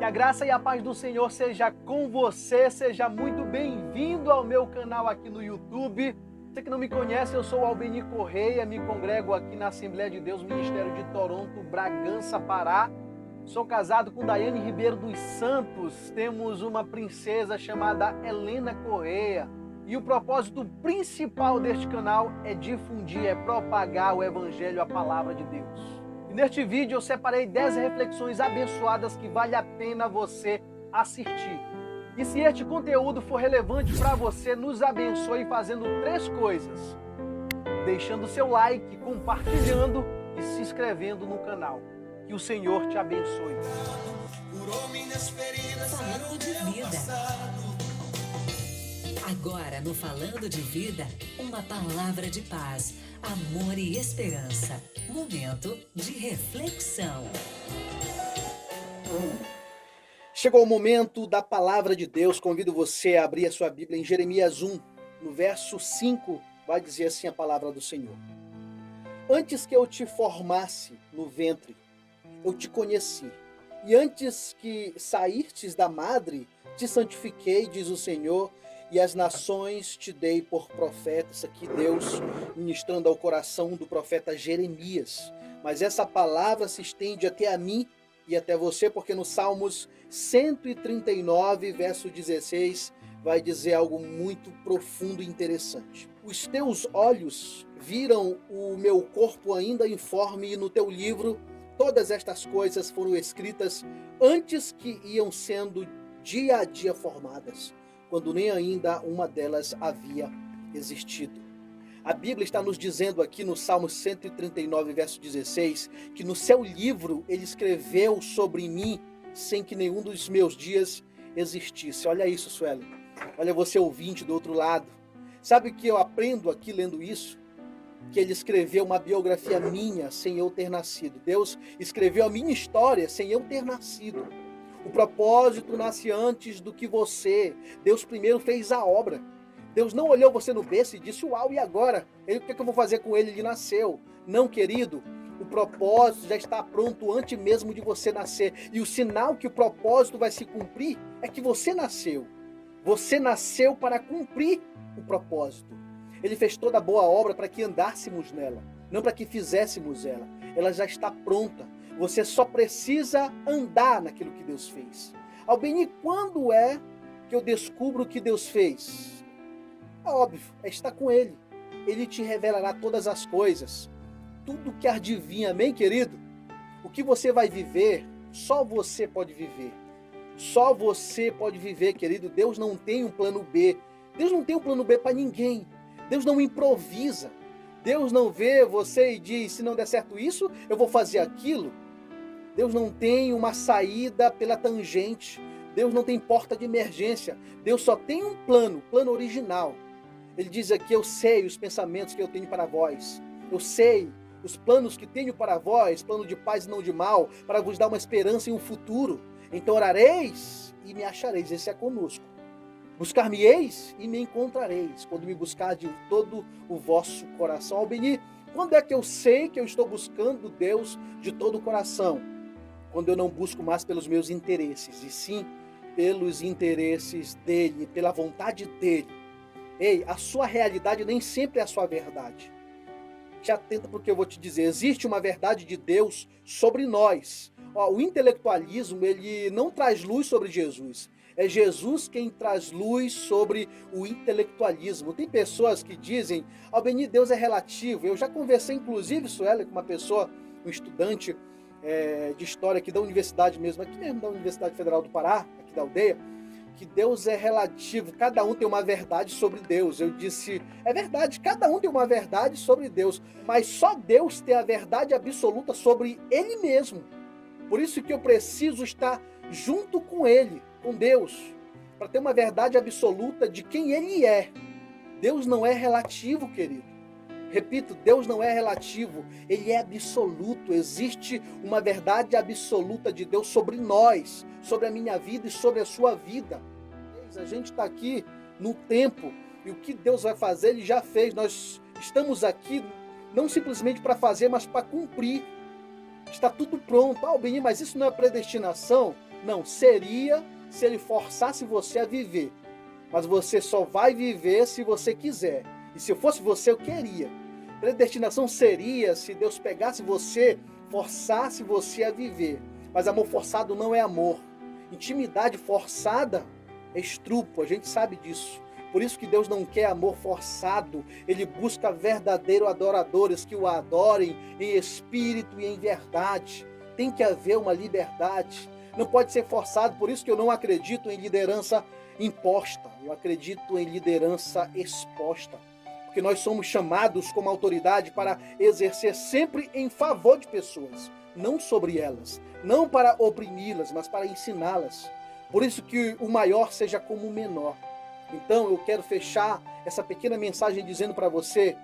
a graça e a paz do Senhor seja com você, seja muito bem-vindo ao meu canal aqui no YouTube. Você que não me conhece, eu sou o Albeni Correia, me congrego aqui na Assembleia de Deus, Ministério de Toronto, Bragança, Pará. Sou casado com Daiane Ribeiro dos Santos, temos uma princesa chamada Helena Correia. E o propósito principal deste canal é difundir, é propagar o Evangelho, a Palavra de Deus. E neste vídeo eu separei 10 reflexões abençoadas que vale a pena você assistir. E se este conteúdo for relevante para você, nos abençoe fazendo 3 coisas. Deixando seu like, compartilhando e se inscrevendo no canal. Que o Senhor te abençoe. Falando de vida. Agora no Falando de Vida, uma palavra de paz, amor e esperança. Momento de reflexão. Chegou o momento da palavra de Deus. Convido você a abrir a sua Bíblia em Jeremias 1, no verso 5, vai dizer assim a palavra do Senhor. Antes que eu te formasse no ventre, eu te conheci. E antes que saístes da madre, te santifiquei, diz o Senhor, e as nações te dei por profeta. Isso aqui Deus ministrando ao coração do profeta Jeremias. Mas essa palavra se estende até a mim e até você, porque no Salmos 139, verso 16, vai dizer algo muito profundo e interessante. Os teus olhos viram o meu corpo ainda informe, e no teu livro todas estas coisas foram escritas antes que iam sendo dia a dia formadas, quando nem ainda uma delas havia existido. A Bíblia está nos dizendo aqui no Salmo 139, verso 16, que no seu livro ele escreveu sobre mim sem que nenhum dos meus dias existisse. Olha isso, Sueli. Olha você ouvinte do outro lado. Sabe o que eu aprendo aqui lendo isso? Que ele escreveu uma biografia minha sem eu ter nascido. Deus escreveu a minha história sem eu ter nascido. O propósito nasce antes do que você. Deus primeiro fez a obra. Deus não olhou você no berço e disse, uau, e agora? O que eu vou fazer com ele? Ele nasceu. Não, querido. O propósito já está pronto antes mesmo de você nascer. E o sinal que o propósito vai se cumprir é que você nasceu. Você nasceu para cumprir o propósito. Ele fez toda a boa obra para que andássemos nela, não para que fizéssemos ela. Ela já está pronta. Você só precisa andar naquilo que Deus fez. Albeni, quando é que eu descubro o que Deus fez? É óbvio, é estar com Ele. Ele te revelará todas as coisas. Tudo que adivinha, amém, querido? O que você vai viver, só você pode viver. Só você pode viver, querido. Deus não tem um plano B. Deus não tem um plano B para ninguém. Deus não improvisa. Deus não vê você e diz, se não der certo isso, eu vou fazer aquilo. Deus não tem uma saída pela tangente. Deus não tem porta de emergência. Deus só tem um plano original. Ele diz aqui, eu sei os pensamentos que eu tenho para vós. Eu sei os planos que tenho para vós, plano de paz e não de mal, para vos dar uma esperança e um futuro. Então orareis e me achareis. Esse é conosco. Buscar-me-eis e me encontrareis, quando me buscar de todo o vosso coração. Albeni, quando é que eu sei que eu estou buscando Deus de todo o coração? Quando eu não busco mais pelos meus interesses, e sim pelos interesses dele, pela vontade dele. Ei, a sua realidade nem sempre é a sua verdade. Te atenta porque eu vou te dizer, existe uma verdade de Deus sobre nós. O intelectualismo, ele não traz luz sobre Jesus. É Jesus quem traz luz sobre o intelectualismo. Tem pessoas que dizem, Albeni, Deus é relativo. Eu já conversei, inclusive, Sueli, com uma pessoa, um estudante de história aqui da universidade mesmo, aqui mesmo da Universidade Federal do Pará, aqui da aldeia, que Deus é relativo, cada um tem uma verdade sobre Deus. Eu disse, é verdade, cada um tem uma verdade sobre Deus, mas só Deus tem a verdade absoluta sobre Ele mesmo. Por isso que eu preciso estar junto com Ele, com Deus, para ter uma verdade absoluta de quem Ele é. Deus não é relativo, querido. Repito, Deus não é relativo, Ele é absoluto. Existe uma verdade absoluta de Deus sobre nós, sobre a minha vida e sobre a sua vida. A gente está aqui no tempo e o que Deus vai fazer, Ele já fez. Nós estamos aqui não simplesmente para fazer, mas para cumprir. Está tudo pronto. Albeni, mas isso não é predestinação? Não, seria se ele forçasse você a viver. Mas você só vai viver se você quiser. E se eu fosse você, eu queria. Predestinação seria se Deus pegasse você, forçasse você a viver. Mas amor forçado não é amor. Intimidade forçada é estrupo, a gente sabe disso. Por isso que Deus não quer amor forçado. Ele busca verdadeiros adoradores que o adorem em espírito e em verdade. Tem que haver uma liberdade. Não pode ser forçado, por isso que eu não acredito em liderança imposta. Eu acredito em liderança exposta. Porque nós somos chamados como autoridade para exercer sempre em favor de pessoas, não sobre elas, não para oprimi-las, mas para ensiná-las. Por isso que o maior seja como o menor. Então eu quero fechar essa pequena mensagem dizendo para você: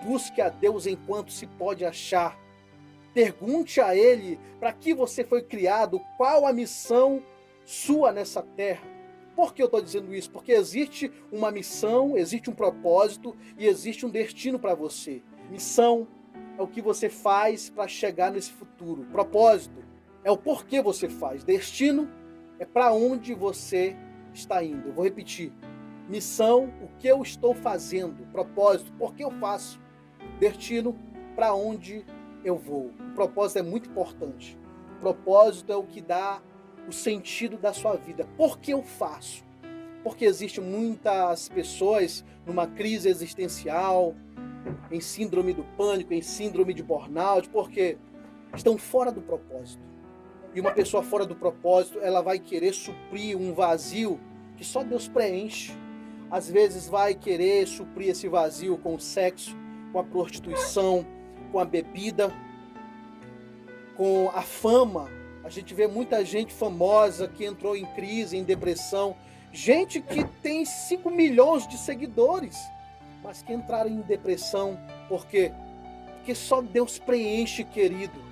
busque a Deus enquanto se pode achar. Pergunte a Ele para que você foi criado, qual a missão sua nessa terra. Por que eu estou dizendo isso? Porque existe uma missão, existe um propósito e existe um destino para você. Missão é o que você faz para chegar nesse futuro. Propósito é o porquê você faz. Destino é para onde você está indo. Eu vou repetir. Missão, o que eu estou fazendo. Propósito, por que eu faço. Destino, para onde eu vou. O propósito é muito importante. O propósito é o que dá o sentido da sua vida. Por que eu faço? Porque existem muitas pessoas numa crise existencial, em síndrome do pânico, em síndrome de burnout, porque estão fora do propósito. E uma pessoa fora do propósito, ela vai querer suprir um vazio que só Deus preenche. Às vezes vai querer suprir esse vazio com o sexo, com a prostituição, com a bebida, com a fama. A gente vê muita gente famosa que entrou em crise, em depressão. Gente que tem 5 milhões de seguidores, mas que entraram em depressão. Por quê? Porque só Deus preenche, querido.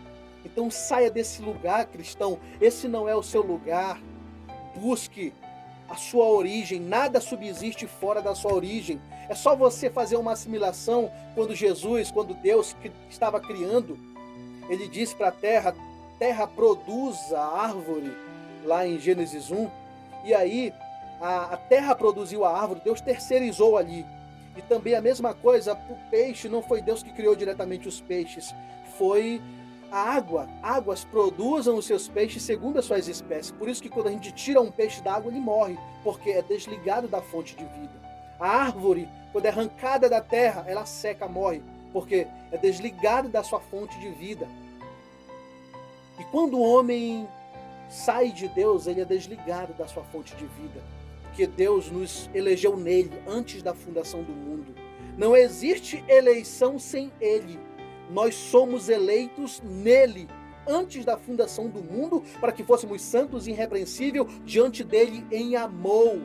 Então saia desse lugar, cristão. Esse não é o seu lugar. Busque a sua origem. Nada subsiste fora da sua origem. É só você fazer uma assimilação quando Jesus, quando Deus estava criando, Ele disse para a terra produza a árvore, lá em Gênesis 1, e aí a terra produziu a árvore, Deus terceirizou ali. E também a mesma coisa para o peixe, não foi Deus que criou diretamente os peixes, foi a água. Águas produzam os seus peixes segundo as suas espécies. Por isso que quando a gente tira um peixe da água, ele morre, porque é desligado da fonte de vida. A árvore, quando é arrancada da terra, ela seca, morre, porque é desligado da sua fonte de vida. E quando o homem sai de Deus, ele é desligado da sua fonte de vida. Porque Deus nos elegeu nele, antes da fundação do mundo. Não existe eleição sem ele. Nós somos eleitos nele, antes da fundação do mundo, para que fôssemos santos e irrepreensíveis diante dele em amor.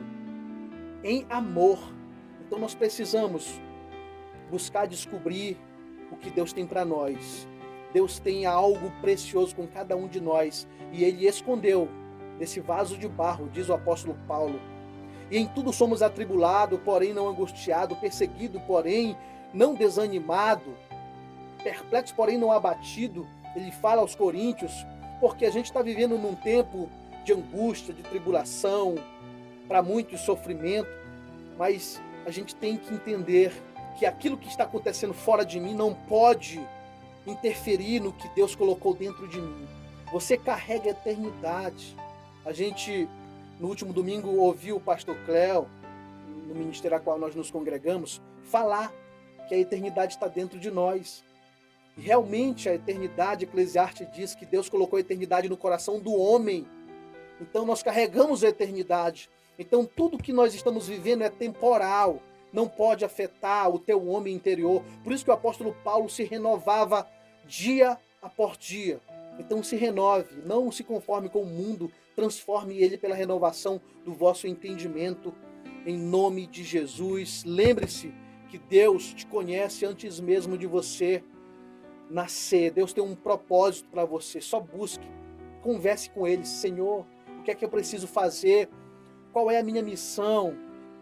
Em amor. Então nós precisamos buscar descobrir o que Deus tem para nós. Deus tem algo precioso com cada um de nós. E Ele escondeu nesse vaso de barro, diz o apóstolo Paulo. E em tudo somos atribulados, porém não angustiados, perseguidos, porém não desanimados, perplexos, porém não abatidos. Ele fala aos coríntios, porque a gente está vivendo num tempo de angústia, de tribulação, para muitos sofrimento, mas a gente tem que entender que aquilo que está acontecendo fora de mim não pode interferir no que Deus colocou dentro de mim. Você carrega a eternidade. A gente, no último domingo, ouviu o pastor Cléo, no ministério a qual nós nos congregamos, falar que a eternidade está dentro de nós. E realmente a eternidade, Eclesiastes diz que Deus colocou a eternidade no coração do homem. Então nós carregamos a eternidade. Então tudo que nós estamos vivendo é temporal. Não pode afetar o teu homem interior. Por isso que o apóstolo Paulo se renovava dia após dia. Então se renove, não se conforme com o mundo, transforme ele pela renovação do vosso entendimento, em nome de Jesus. Lembre-se que Deus te conhece antes mesmo de você nascer. Deus tem um propósito para você, só busque, converse com Ele. Senhor, o que é que eu preciso fazer? Qual é a minha missão?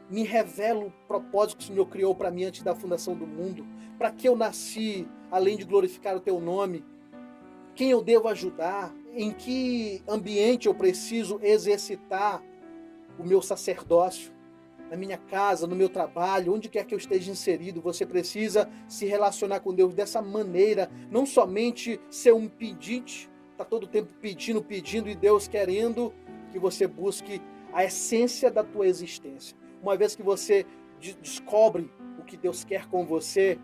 Me revela o propósito que o Senhor criou para mim antes da fundação do mundo. Para que eu nasci, além de glorificar o Teu nome? Quem eu devo ajudar? em que ambiente eu preciso exercitar o meu sacerdócio? Na minha casa, no meu trabalho, onde quer que eu esteja inserido, você precisa se relacionar com Deus dessa maneira, não somente ser um pedinte, está todo o tempo pedindo, e Deus querendo que você busque a essência da tua existência. Uma vez que você descobre o que Deus quer com você,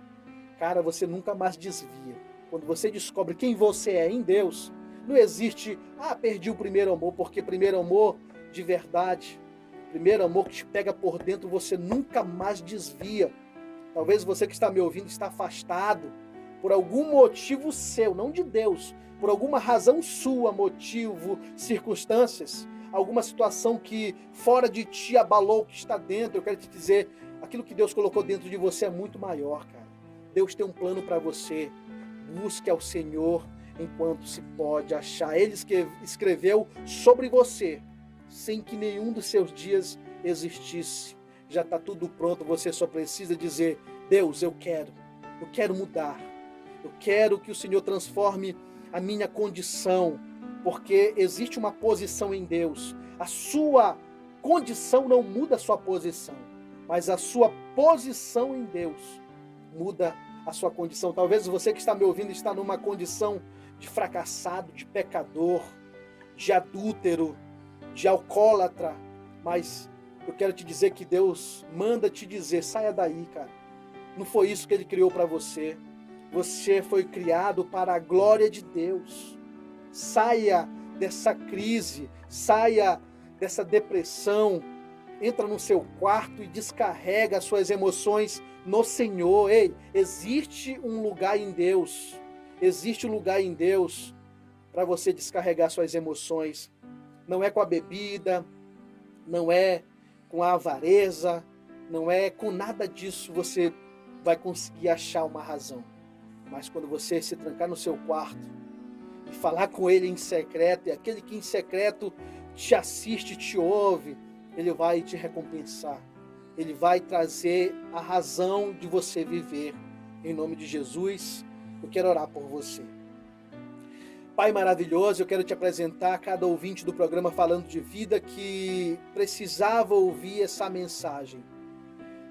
cara, você nunca mais desvia. Quando você descobre quem você é em Deus, não existe, perdi o primeiro amor, porque primeiro amor de verdade, primeiro amor que te pega por dentro, você nunca mais desvia. Talvez você que está me ouvindo está afastado por algum motivo seu, não de Deus, por alguma razão sua, motivo, circunstâncias, alguma situação que fora de ti abalou o que está dentro. Eu quero te dizer, aquilo que Deus colocou dentro de você é muito maior, cara. Deus tem um plano para você. Busque ao Senhor enquanto se pode achar. Ele escreveu sobre você, sem que nenhum dos seus dias existisse. Já está tudo pronto, você só precisa dizer: Deus, eu quero mudar. Eu quero que o Senhor transforme a minha condição, porque existe uma posição em Deus. A sua condição não muda a sua posição, mas a sua posição em Deus muda a sua condição. Talvez você que está me ouvindo está numa condição de fracassado, de pecador, de adúltero, de alcoólatra, mas eu quero te dizer que Deus manda te dizer: saia daí, cara. Não foi isso que Ele criou para você. Você foi criado para a glória de Deus. Saia dessa crise, saia dessa depressão, entra no seu quarto e descarrega as suas emoções no Senhor. Ei, existe um lugar em Deus, existe um lugar em Deus para você descarregar suas emoções. Não é com a bebida, não é com a avareza, não é com nada disso você vai conseguir achar uma razão. Mas quando você se trancar no seu quarto e falar com Ele em secreto, e aquele que em secreto te assiste, te ouve, Ele vai te recompensar. Ele vai trazer a razão de você viver. Em nome de Jesus, eu quero orar por você. Pai maravilhoso, eu quero te apresentar a cada ouvinte do programa Falando de Vida que precisava ouvir essa mensagem.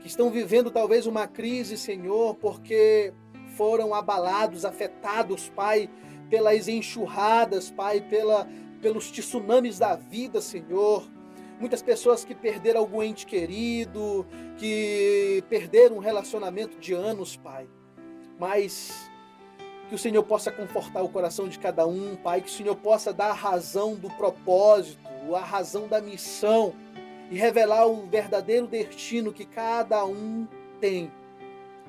Que estão vivendo talvez uma crise, Senhor, porque foram abalados, afetados, Pai, pelas enxurradas, Pai, pelos tsunamis da vida, Senhor. Muitas pessoas que perderam algum ente querido, que perderam um relacionamento de anos, Pai. Mas que o Senhor possa confortar o coração de cada um, Pai, que o Senhor possa dar a razão do propósito, a razão da missão e revelar o verdadeiro destino que cada um tem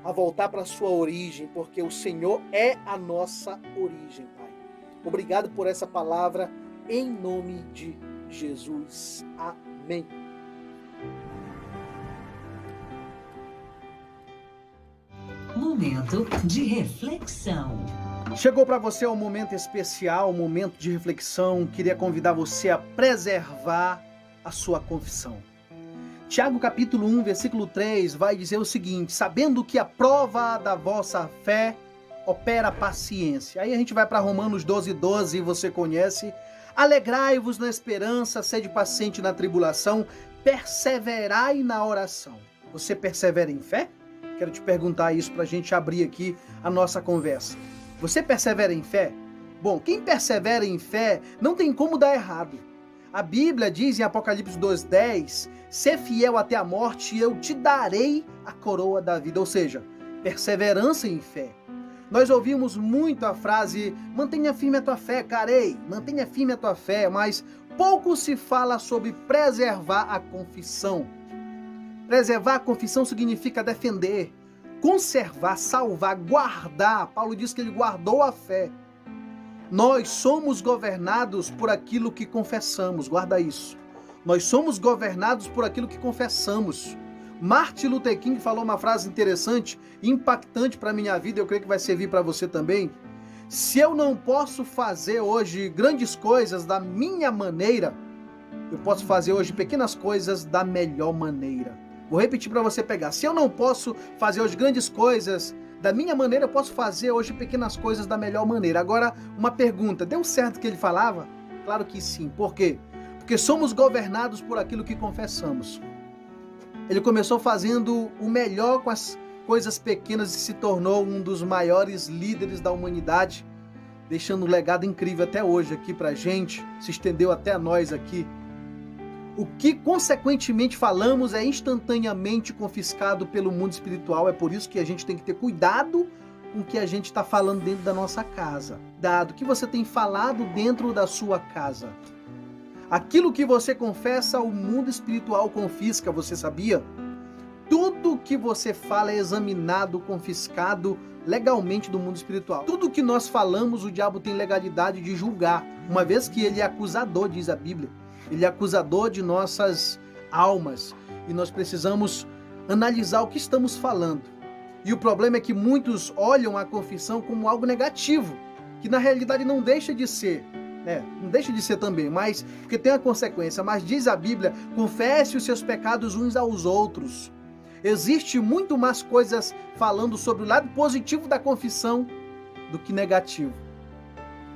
a voltar para a sua origem, porque o Senhor é a nossa origem, Pai. Obrigado por essa palavra, em nome de Jesus. Amém. Momento de reflexão. Chegou para você um momento especial, um momento de reflexão. Queria convidar você a preservar a sua confissão. Tiago capítulo 1, versículo 3 vai dizer o seguinte: sabendo que a prova da vossa fé opera a paciência. Aí a gente vai para Romanos 12:12, você conhece. Alegrai-vos na esperança, sede paciente na tribulação, perseverai na oração. Você persevera em fé? Quero te perguntar isso para a gente abrir aqui a nossa conversa. Você persevera em fé? Bom, quem persevera em fé não tem como dar errado. A Bíblia diz em Apocalipse 2:10, ser fiel até a morte e eu te darei a coroa da vida. Ou seja, perseverança em fé. Nós ouvimos muito a frase, mantenha firme a tua fé, carei, mantenha firme a tua fé, mas pouco se fala sobre preservar a confissão. Preservar a confissão significa defender, conservar, salvar, guardar. Paulo diz que ele guardou a fé. Nós somos governados por aquilo que confessamos, guarda isso. Nós somos governados por aquilo que confessamos. Martin Luther King falou uma frase interessante, impactante para a minha vida, eu creio que vai servir para você também. Se eu não posso fazer hoje grandes coisas da minha maneira, eu posso fazer hoje pequenas coisas da melhor maneira. Vou repetir para você pegar. Se eu não posso fazer hoje grandes coisas Da minha maneira eu posso fazer hoje pequenas coisas da melhor maneira. Agora, uma pergunta, deu certo o que ele falava? Claro que sim. Por quê? Porque somos governados por aquilo que confessamos. Ele começou fazendo o melhor com as coisas pequenas e se tornou um dos maiores líderes da humanidade, deixando um legado incrível até hoje aqui pra gente, se estendeu até a nós aqui. O que consequentemente falamos é instantaneamente confiscado pelo mundo espiritual, é por isso que a gente tem que ter cuidado com o que a gente está falando dentro da nossa casa. Dado que você tem falado dentro da sua casa. Aquilo que você confessa, o mundo espiritual confisca, você sabia? Tudo que você fala é examinado, confiscado legalmente do mundo espiritual. Tudo que nós falamos, o diabo tem legalidade de julgar, uma vez que ele é acusador, diz a Bíblia. Ele é acusador de nossas almas e nós precisamos analisar o que estamos falando. E o problema é que muitos olham a confissão como algo negativo, que na realidade não deixa de ser. Não deixa de ser também, mas porque tem a consequência. Mas diz a Bíblia, confesse os seus pecados uns aos outros. Existe muito mais coisas falando sobre o lado positivo da confissão do que negativo.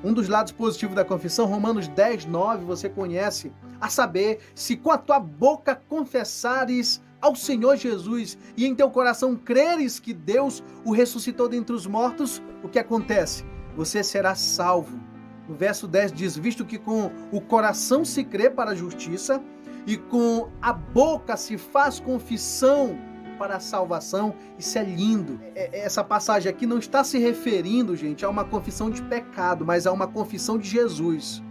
Um dos lados positivos da confissão, Romanos 10, 9, você conhece, a saber, se com a tua boca confessares ao Senhor Jesus e em teu coração creres que Deus o ressuscitou dentre os mortos, o que acontece? Você será salvo. No verso 10 diz, visto que com o coração se crê para a justiça e com a boca se faz confissão para a salvação. Isso é lindo. Essa passagem aqui não está se referindo, gente, a uma confissão de pecado, mas a uma confissão de Jesus.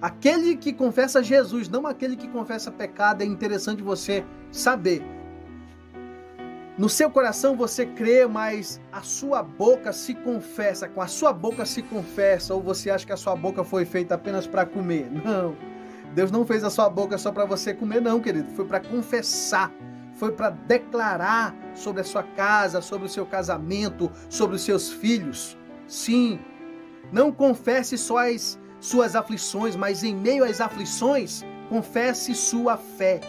Aquele que confessa Jesus, não aquele que confessa pecado, é interessante você saber. No seu coração você crê, mas a sua boca se confessa, com a sua boca se confessa, ou você acha que a sua boca foi feita apenas para comer? Não, Deus não fez a sua boca só para você comer não, querido, foi para confessar, foi para declarar sobre a sua casa, sobre o seu casamento, sobre os seus filhos. Sim, não confesse só as suas aflições, mas em meio às aflições, confesse sua fé.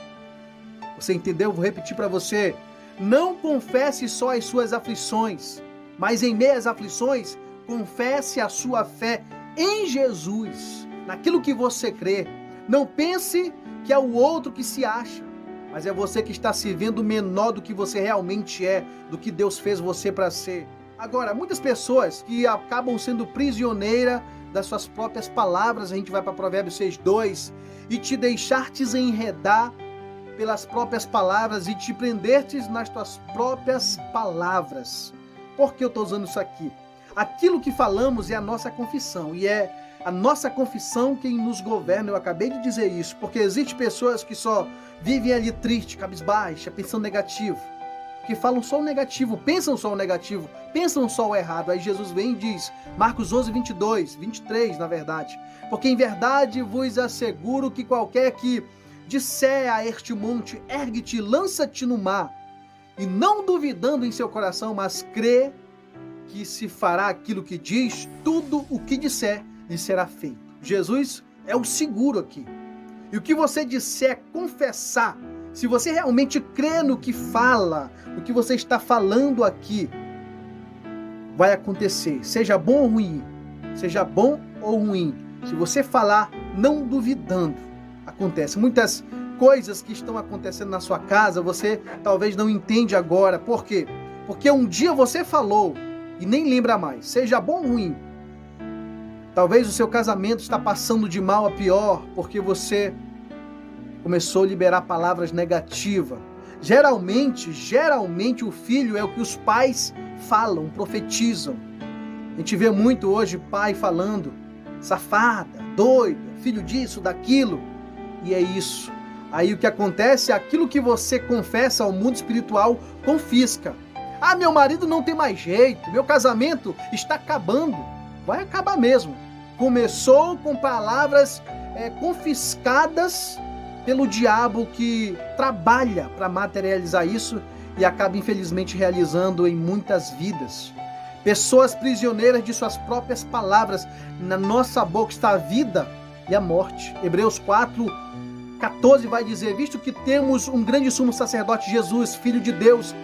Você entendeu? Vou repetir para você. Não confesse só as suas aflições, mas em meio às aflições, confesse a sua fé em Jesus, naquilo que você crê. Não pense que é o outro que se acha, mas é você que está se vendo menor do que você realmente é, do que Deus fez você para ser. Agora, muitas pessoas que acabam sendo prisioneiras das suas próprias palavras, a gente vai para Provérbios 6:2, e te deixar-te enredar pelas próprias palavras e te prender-te nas tuas próprias palavras. Por que eu estou usando isso aqui? Aquilo que falamos é a nossa confissão, e é a nossa confissão quem nos governa. Eu acabei de dizer isso, porque existem pessoas que só vivem ali triste, cabisbaixa, pensando negativo, que falam só o negativo, pensam só o negativo, pensam só o errado. Aí Jesus vem e diz, Marcos 11, 22, 23 na verdade, porque em verdade vos asseguro que qualquer que disser a este monte, ergue-te, lança-te no mar, e não duvidando em seu coração, mas crê que se fará aquilo que diz, tudo o que disser lhe será feito. Jesus é o seguro aqui. E o que você disser, confessar, se você realmente crê no que fala, no que você está falando aqui, vai acontecer, seja bom ou ruim, seja bom ou ruim. Se você falar não duvidando, acontece. Muitas coisas que estão acontecendo na sua casa, você talvez não entende agora. Por quê? Porque um dia você falou e nem lembra mais, seja bom ou ruim. Talvez o seu casamento está passando de mal a pior, porque você começou a liberar palavras negativas. Geralmente o filho é o que os pais falam, profetizam. A gente vê muito hoje pai falando, safada, doida, filho disso, daquilo. E é isso. Aí o que acontece é aquilo que você confessa ao mundo espiritual, confisca. Ah, meu marido não tem mais jeito, meu casamento está acabando. Vai acabar mesmo. Começou com palavras confiscadas pelo diabo, que trabalha para materializar isso e acaba infelizmente realizando em muitas vidas. Pessoas prisioneiras de suas próprias palavras. Na nossa boca está a vida e a morte. Hebreus 4:14 vai dizer, visto que temos um grande sumo sacerdote, Jesus, Filho de Deus,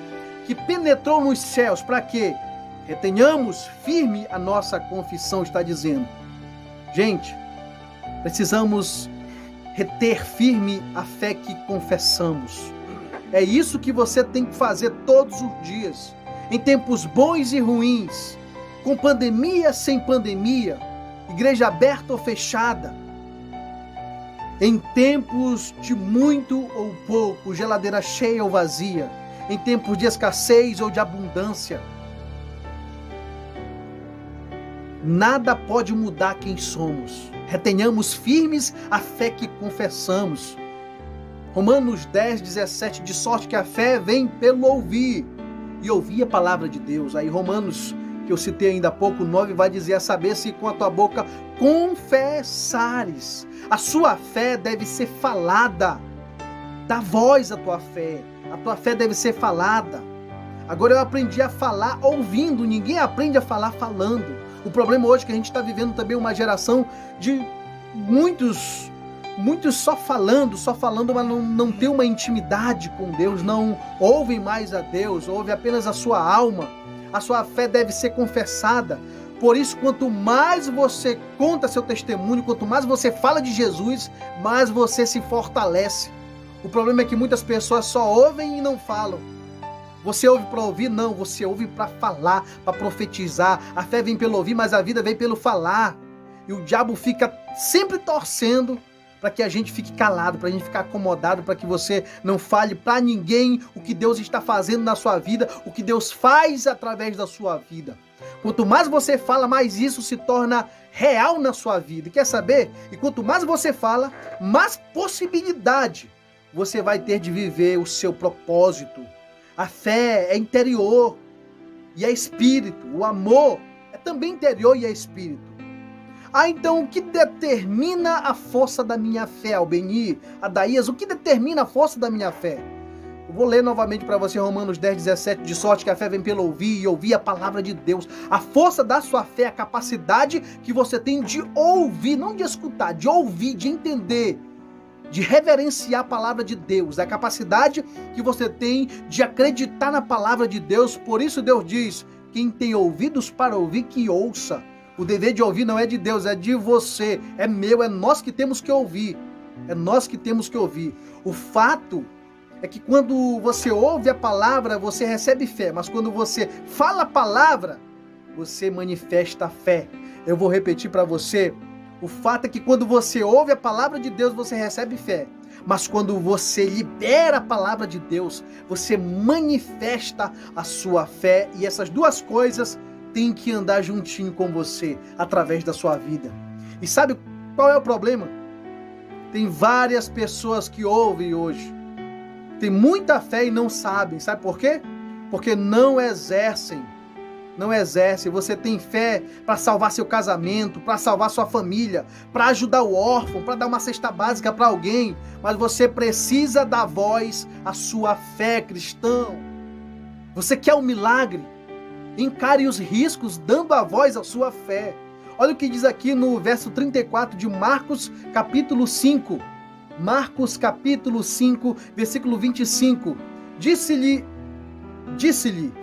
que penetrou nos céus, para quê? Retenhamos firme a nossa confissão, está dizendo. Gente, precisamos reter firme a fé que confessamos. É isso que você tem que fazer todos os dias, em tempos bons e ruins, com pandemia, sem pandemia, igreja aberta ou fechada, em tempos de muito ou pouco, geladeira cheia ou vazia, em tempos de escassez ou de abundância. Nada pode mudar quem somos. Retenhamos firmes a fé que confessamos. Romanos 10, 17, de sorte que a fé vem pelo ouvir, e ouvir a palavra de Deus. Aí Romanos, que eu citei ainda há pouco, 9, vai dizer: a saber se com a tua boca confessares. A sua fé deve ser falada. Dá voz à tua fé. A tua fé deve ser falada. Agora eu aprendi a falar ouvindo. Ninguém aprende a falar falando. O problema hoje é que a gente está vivendo também uma geração de muitos só falando, mas não tem uma intimidade com Deus, não ouvem mais a Deus, ouvem apenas a sua alma. A sua fé deve ser confessada. Por isso, quanto mais você conta seu testemunho, quanto mais você fala de Jesus, mais você se fortalece. O problema é que muitas pessoas só ouvem e não falam. Você ouve para ouvir? Não, você ouve para falar, para profetizar. A fé vem pelo ouvir, mas a vida vem pelo falar. E o diabo fica sempre torcendo para que a gente fique calado, para a gente ficar acomodado, para que você não fale para ninguém o que Deus está fazendo na sua vida, o que Deus faz através da sua vida. Quanto mais você fala, mais isso se torna real na sua vida. Quer saber? E quanto mais você fala, mais possibilidade você vai ter de viver o seu propósito. A fé é interior e é espírito. O amor é também interior e é espírito. Então o que determina a força da minha fé, Albeni, Adaías? O que determina a força da minha fé? Eu vou ler novamente para você Romanos 10, 17. De sorte que a fé vem pelo ouvir, e ouvir a palavra de Deus. A força da sua fé é a capacidade que você tem de ouvir, não de escutar, de ouvir, de entender, de reverenciar a palavra de Deus, a capacidade que você tem de acreditar na palavra de Deus. Por isso Deus diz: quem tem ouvidos para ouvir, que ouça. O dever de ouvir não é de Deus, é de você, é meu, é nós que temos que ouvir. É nós que temos que ouvir. O fato é que quando você ouve a palavra, você recebe fé, mas quando você fala a palavra, você manifesta a fé. Eu vou repetir para você. O fato é que quando você ouve a palavra de Deus, você recebe fé. Mas quando você libera a palavra de Deus, você manifesta a sua fé. E essas duas coisas têm que andar juntinho com você, através da sua vida. E sabe qual é o problema? Tem várias pessoas que ouvem hoje. Tem muita fé e não sabem. Sabe por quê? Porque não exercem. Não exerce. Você tem fé para salvar seu casamento, para salvar sua família, para ajudar o órfão, para dar uma cesta básica para alguém, mas você precisa dar voz à sua fé, cristão. Você quer um milagre? Encare os riscos dando a voz à sua fé. Olha o que diz aqui no verso 34 de Marcos capítulo 5. Marcos capítulo 5, versículo 25. Disse-lhe,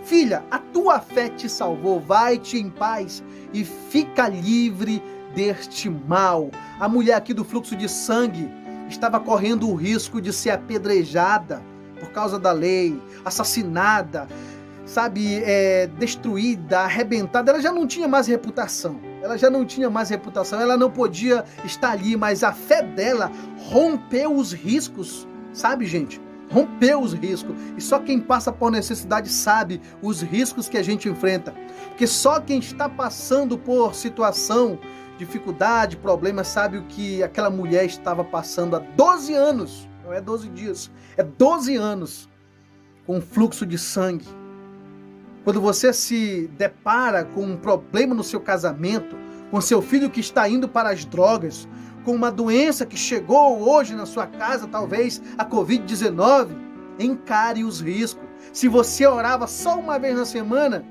filha, a tua fé te salvou, vai-te em paz e fica livre deste mal. A mulher aqui do fluxo de sangue estava correndo o risco de ser apedrejada por causa da lei, assassinada, destruída, arrebentada. Ela já não tinha mais reputação, ela não podia estar ali, mas a fé dela rompeu os riscos, sabe, gente? Rompeu os riscos. E só quem passa por necessidade sabe os riscos que a gente enfrenta. Porque só quem está passando por situação, dificuldade, problema, sabe o que aquela mulher estava passando há 12 anos. Não é 12 dias, é 12 anos com fluxo de sangue. Quando você se depara com um problema no seu casamento, com seu filho que está indo para as drogas, com uma doença que chegou hoje na sua casa, talvez a Covid-19, encare os riscos. Se você orava só uma vez na semana,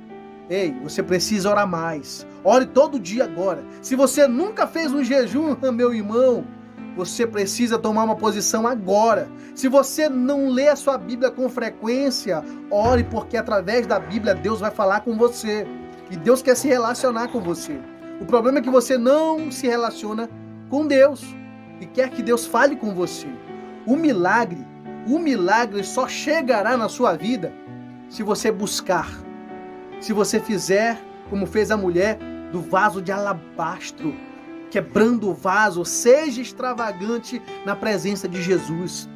você precisa orar mais. Ore todo dia agora. Se você nunca fez um jejum, meu irmão, você precisa tomar uma posição agora. Se você não lê a sua Bíblia com frequência, ore, porque através da Bíblia Deus vai falar com você. E Deus quer se relacionar com você. O problema é que você não se relaciona com Deus e quer que Deus fale com você. O milagre só chegará na sua vida se você buscar. Se você fizer como fez a mulher do vaso de alabastro, quebrando o vaso, seja extravagante na presença de Jesus.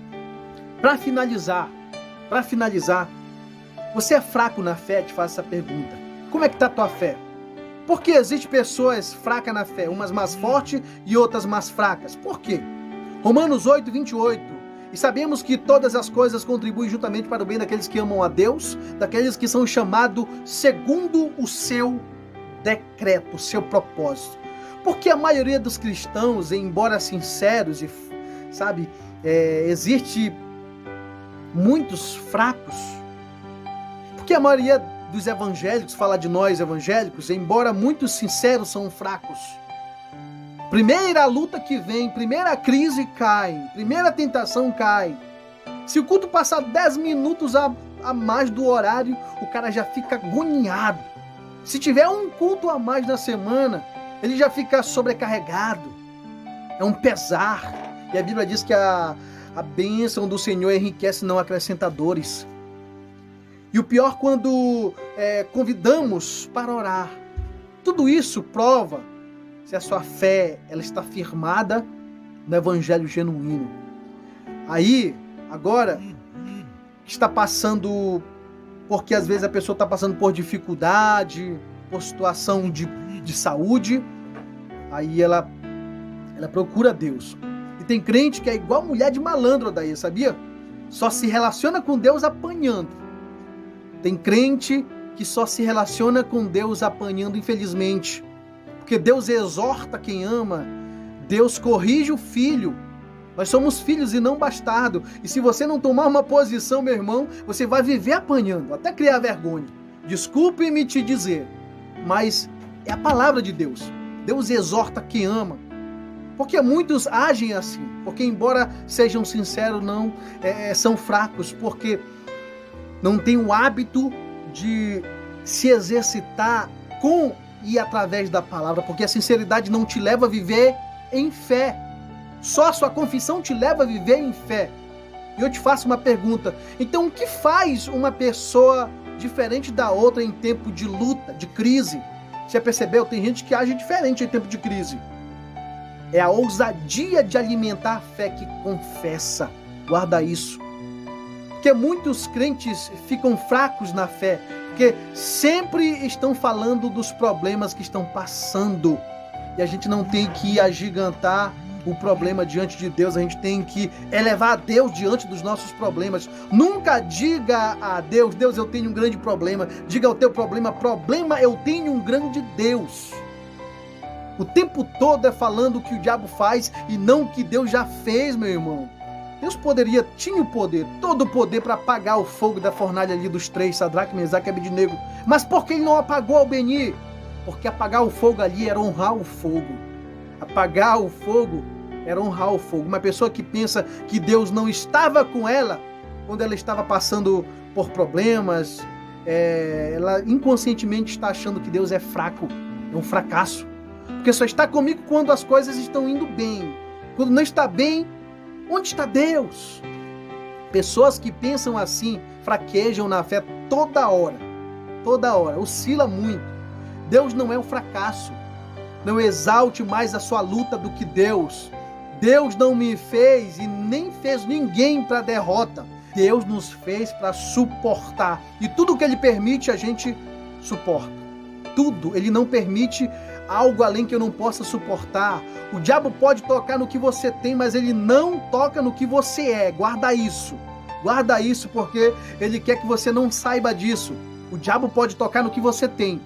Para finalizar, você é fraco na fé? Te faço essa pergunta. Como é que está a tua fé? Porque existem pessoas fracas na fé, umas mais fortes e outras mais fracas. Por quê? Romanos 8, 28. E sabemos que todas as coisas contribuem juntamente para o bem daqueles que amam a Deus, daqueles que são chamados segundo o seu decreto, o seu propósito. Porque a maioria dos cristãos, embora sinceros, existe muitos fracos. Porque a maioria dos evangélicos, fala de nós evangélicos, embora muitos sinceros, são fracos. Primeira luta que vem, primeira crise cai, primeira tentação cai. Se o culto passar 10 minutos a mais do horário, o cara já fica agoniado. Se tiver um culto a mais na semana, ele já fica sobrecarregado. É um pesar. E a Bíblia diz que a bênção do Senhor enriquece, não acrescenta dores. E o pior quando convidamos para orar. Tudo isso prova se a sua fé ela está firmada no evangelho genuíno. Aí, agora, está passando, porque às vezes a pessoa está passando por dificuldade, por situação de saúde, aí ela procura Deus. E tem crente que é igual mulher de malandro daí, sabia? Só se relaciona com Deus apanhando. Tem crente que só se relaciona com Deus apanhando, infelizmente. Porque Deus exorta quem ama, Deus corrige o filho. Nós somos filhos e não bastardo. E se você não tomar uma posição, meu irmão, você vai viver apanhando, até criar vergonha. Desculpe-me te dizer, mas é a palavra de Deus. Deus exorta quem ama. Porque muitos agem assim. Porque embora sejam sinceros, não são fracos. Porque não têm o hábito de se exercitar com e através da palavra, porque a sinceridade não te leva a viver em fé. Só a sua confissão te leva a viver em fé. E eu te faço uma pergunta. Então, o que faz uma pessoa diferente da outra em tempo de luta, de crise? Você percebeu? Tem gente que age diferente em tempo de crise. É a ousadia de alimentar a fé que confessa. Guarda isso. Porque muitos crentes ficam fracos na fé, porque sempre estão falando dos problemas que estão passando. E a gente não tem que agigantar o problema diante de Deus, a gente tem que elevar a Deus diante dos nossos problemas. Nunca diga a Deus, Deus, eu tenho um grande problema. Diga ao teu problema, eu tenho um grande Deus. O tempo todo é falando o que o diabo faz e não o que Deus já fez, meu irmão. Deus tinha o poder, todo o poder para apagar o fogo da fornalha ali dos três, Sadraque, Mesaque e Abednego. Mas por que ele não apagou, Albeni? Porque apagar o fogo ali era honrar o fogo. Apagar o fogo era honrar o fogo. Uma pessoa que pensa que Deus não estava com ela quando ela estava passando por problemas, ela inconscientemente está achando que Deus é fraco, é um fracasso. Porque só está comigo quando as coisas estão indo bem. Quando não está bem, onde está Deus? Pessoas que pensam assim fraquejam na fé toda hora, oscila muito. Deus não é um fracasso. Não exalte mais a sua luta do que Deus. Deus não me fez e nem fez ninguém para derrota. Deus nos fez para suportar. E tudo que Ele permite, a gente suporta. Tudo. Ele não permite algo além que eu não possa suportar. O diabo pode tocar no que você tem, mas ele não toca no que você é. Guarda isso. Guarda isso, porque ele quer que você não saiba disso. O diabo pode tocar no que você tem.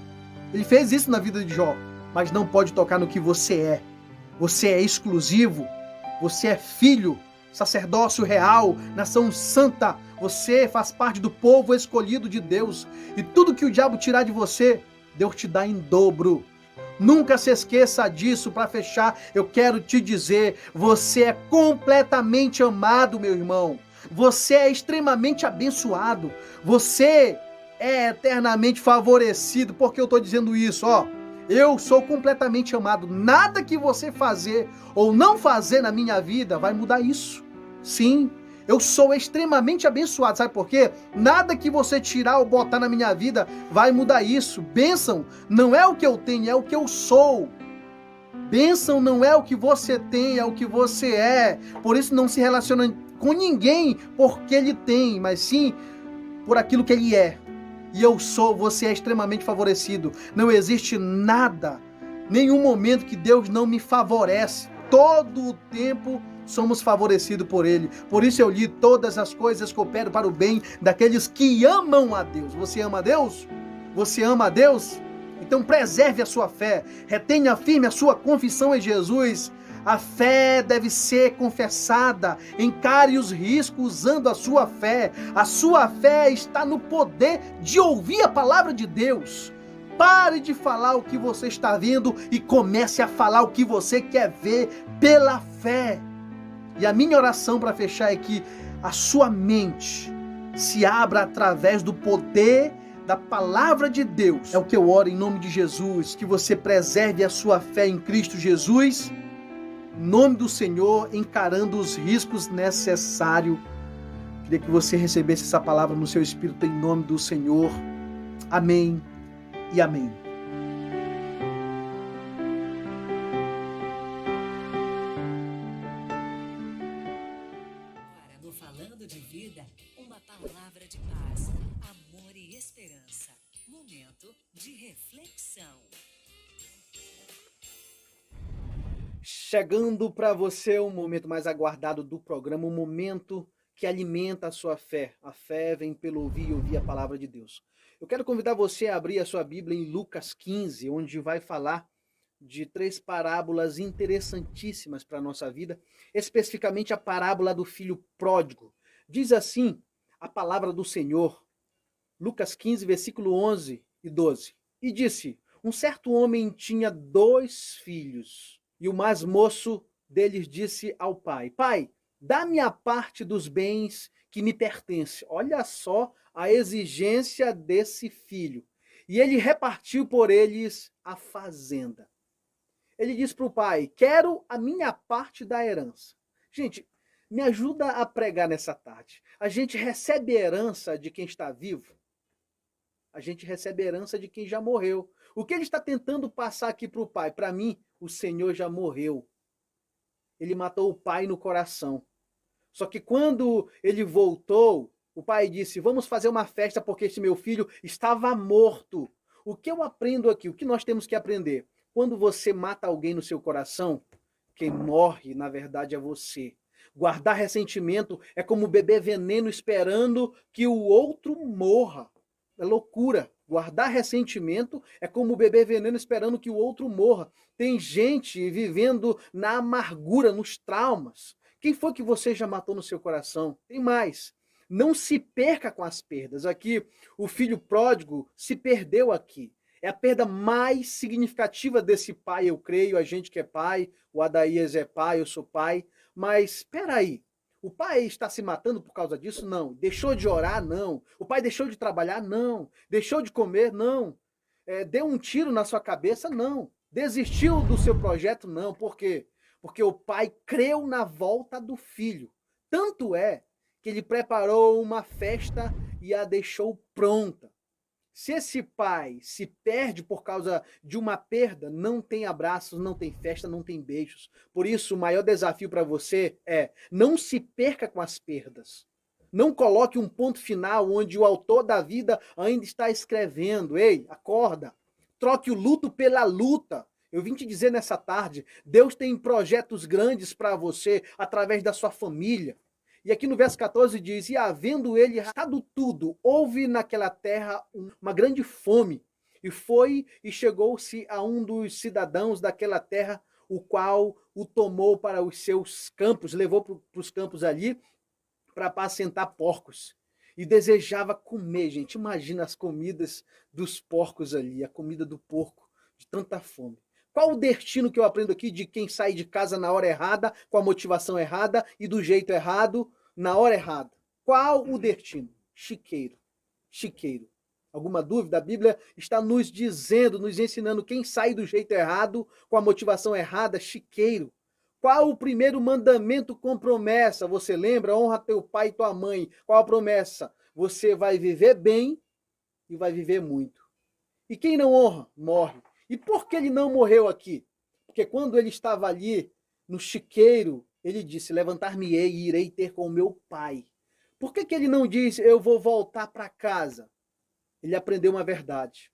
Ele fez isso na vida de Jó, mas não pode tocar no que você é. Você é exclusivo. Você é filho, sacerdócio real, nação santa. Você faz parte do povo escolhido de Deus. E tudo que o diabo tirar de você, Deus te dá em dobro. Nunca se esqueça disso. Para fechar, eu quero te dizer, você é completamente amado, meu irmão. Você é extremamente abençoado. Você é eternamente favorecido. Por que eu estou dizendo isso? Eu sou completamente amado. Nada que você fazer ou não fazer na minha vida vai mudar isso. Sim, eu sou extremamente abençoado. Sabe por quê? Nada que você tirar ou botar na minha vida vai mudar isso. Bênção não é o que eu tenho, é o que eu sou. Bênção não é o que você tem, é o que você é. Por isso não se relaciona com ninguém porque ele tem, mas sim por aquilo que ele é. E eu sou, você é extremamente favorecido. Não existe nada, nenhum momento que Deus não me favorece. Todo o tempo somos favorecidos por Ele. Por isso eu li: todas as coisas cooperam para o bem daqueles que amam a Deus. Você ama a Deus? Você ama a Deus? Então preserve a sua fé, retenha firme a sua confissão em Jesus. A fé deve ser confessada. Encare os riscos usando a sua fé. A sua fé está no poder de ouvir a palavra de Deus. Pare de falar o que você está vendo e comece a falar o que você quer ver pela fé. E a minha oração para fechar é que a sua mente se abra através do poder da palavra de Deus. É o que eu oro em nome de Jesus, que você preserve a sua fé em Cristo Jesus, em nome do Senhor, encarando os riscos necessários. Queria que você recebesse essa palavra no seu espírito, em nome do Senhor. Amém e amém. Agora, no Falando de Vida, uma palavra de paz, amor e esperança. Momento de reflexão. Chegando para você o momento mais aguardado do programa, o momento que alimenta a sua fé. A fé vem pelo ouvir e ouvir a palavra de Deus. Eu quero convidar você a abrir a sua Bíblia em Lucas 15, onde vai falar de 3 parábolas interessantíssimas para a nossa vida, especificamente a parábola do filho pródigo. Diz assim a palavra do Senhor, Lucas 15, versículo 11 e 12. E disse: um certo homem tinha 2 filhos. E o mais moço deles disse ao pai: pai, dá-me a parte dos bens que me pertence. Olha só a exigência desse filho. E ele repartiu por eles a fazenda. Ele disse para o pai: quero a minha parte da herança. Gente, me ajuda a pregar nessa tarde. A gente recebe herança de quem está vivo? A gente recebe herança de quem já morreu. O que ele está tentando passar aqui para o pai? Para mim, o Senhor já morreu. Ele matou o pai no coração. Só que quando ele voltou, o pai disse: vamos fazer uma festa porque esse meu filho estava morto. O que eu aprendo aqui? O que nós temos que aprender? Quando você mata alguém no seu coração, quem morre, na verdade, é você. Guardar ressentimento é como beber veneno esperando que o outro morra. É loucura. Guardar ressentimento é como beber veneno esperando que o outro morra. Tem gente vivendo na amargura, nos traumas. Quem foi que você já matou no seu coração? Tem mais. Não se perca com as perdas. Aqui, o filho pródigo se perdeu aqui. É a perda mais significativa desse pai, eu creio. A gente que é pai, o Adaías é pai, eu sou pai. Mas espera aí. O pai está se matando por causa disso? Não. Deixou de orar? Não. O pai deixou de trabalhar? Não. Deixou de comer? Não. Deu um tiro na sua cabeça? Não. Desistiu do seu projeto? Não. Por quê? Porque o pai creu na volta do filho. Tanto é que ele preparou uma festa e a deixou pronta. Se esse pai se perde por causa de uma perda, não tem abraços, não tem festa, não tem beijos. Por isso, o maior desafio para você é: não se perca com as perdas. Não coloque um ponto final onde o autor da vida ainda está escrevendo. Ei, acorda. Troque o luto pela luta. Eu vim te dizer nessa tarde, Deus tem projetos grandes para você através da sua família. E aqui no verso 14 diz: e havendo ele rastado tudo, houve naquela terra uma grande fome. E foi e chegou-se a um dos cidadãos daquela terra, o qual o tomou para os seus campos, levou para os campos ali para apacentar porcos. E desejava comer, gente. Imagina as comidas dos porcos ali, a comida do porco, de tanta fome. Qual o destino que eu aprendo aqui de quem sai de casa na hora errada, com a motivação errada e do jeito errado, na hora errada? Qual o destino? Chiqueiro. Chiqueiro. Alguma dúvida? A Bíblia está nos dizendo, nos ensinando quem sai do jeito errado, com a motivação errada, chiqueiro. Qual o primeiro mandamento com promessa? Você lembra? Honra teu pai e tua mãe. Qual a promessa? Você vai viver bem e vai viver muito. E quem não honra, morre. E por que ele não morreu aqui? Porque quando ele estava ali, no chiqueiro, ele disse, levantar-me-ei e irei ter com o meu pai. Por que ele não disse, eu vou voltar para casa? Ele aprendeu uma verdade.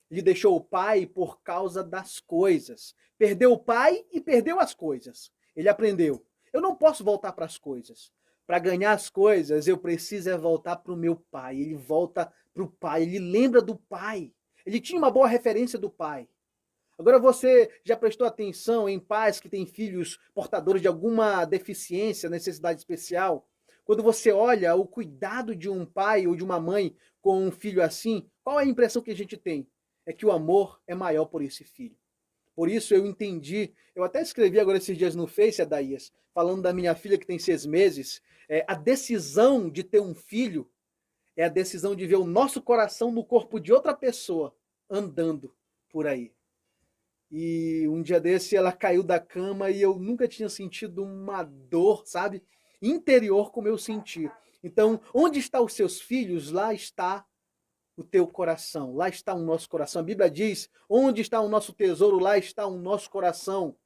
Ele deixou o pai por causa das coisas. Perdeu o pai e perdeu as coisas. Ele aprendeu. Eu não posso voltar para as coisas. Para ganhar as coisas, eu preciso voltar para o meu pai. Ele volta para o pai, ele lembra do pai. Ele tinha uma boa referência do pai. Agora você já prestou atenção em pais que têm filhos portadores de alguma deficiência, necessidade especial? Quando você olha o cuidado de um pai ou de uma mãe com um filho assim, qual é a impressão que a gente tem? É que o amor é maior por esse filho. Por isso eu entendi, eu até escrevi agora esses dias no Face, Adaías, falando da minha filha que tem 6 meses, a decisão de ter um filho é a decisão de ver o nosso coração no corpo de outra pessoa andando por aí. E um dia desse ela caiu da cama e eu nunca tinha sentido uma dor, sabe? Interior como eu senti. Então, onde estão os seus filhos, lá está o teu coração, lá está o nosso coração. A Bíblia diz, onde está o nosso tesouro, lá está o nosso coração.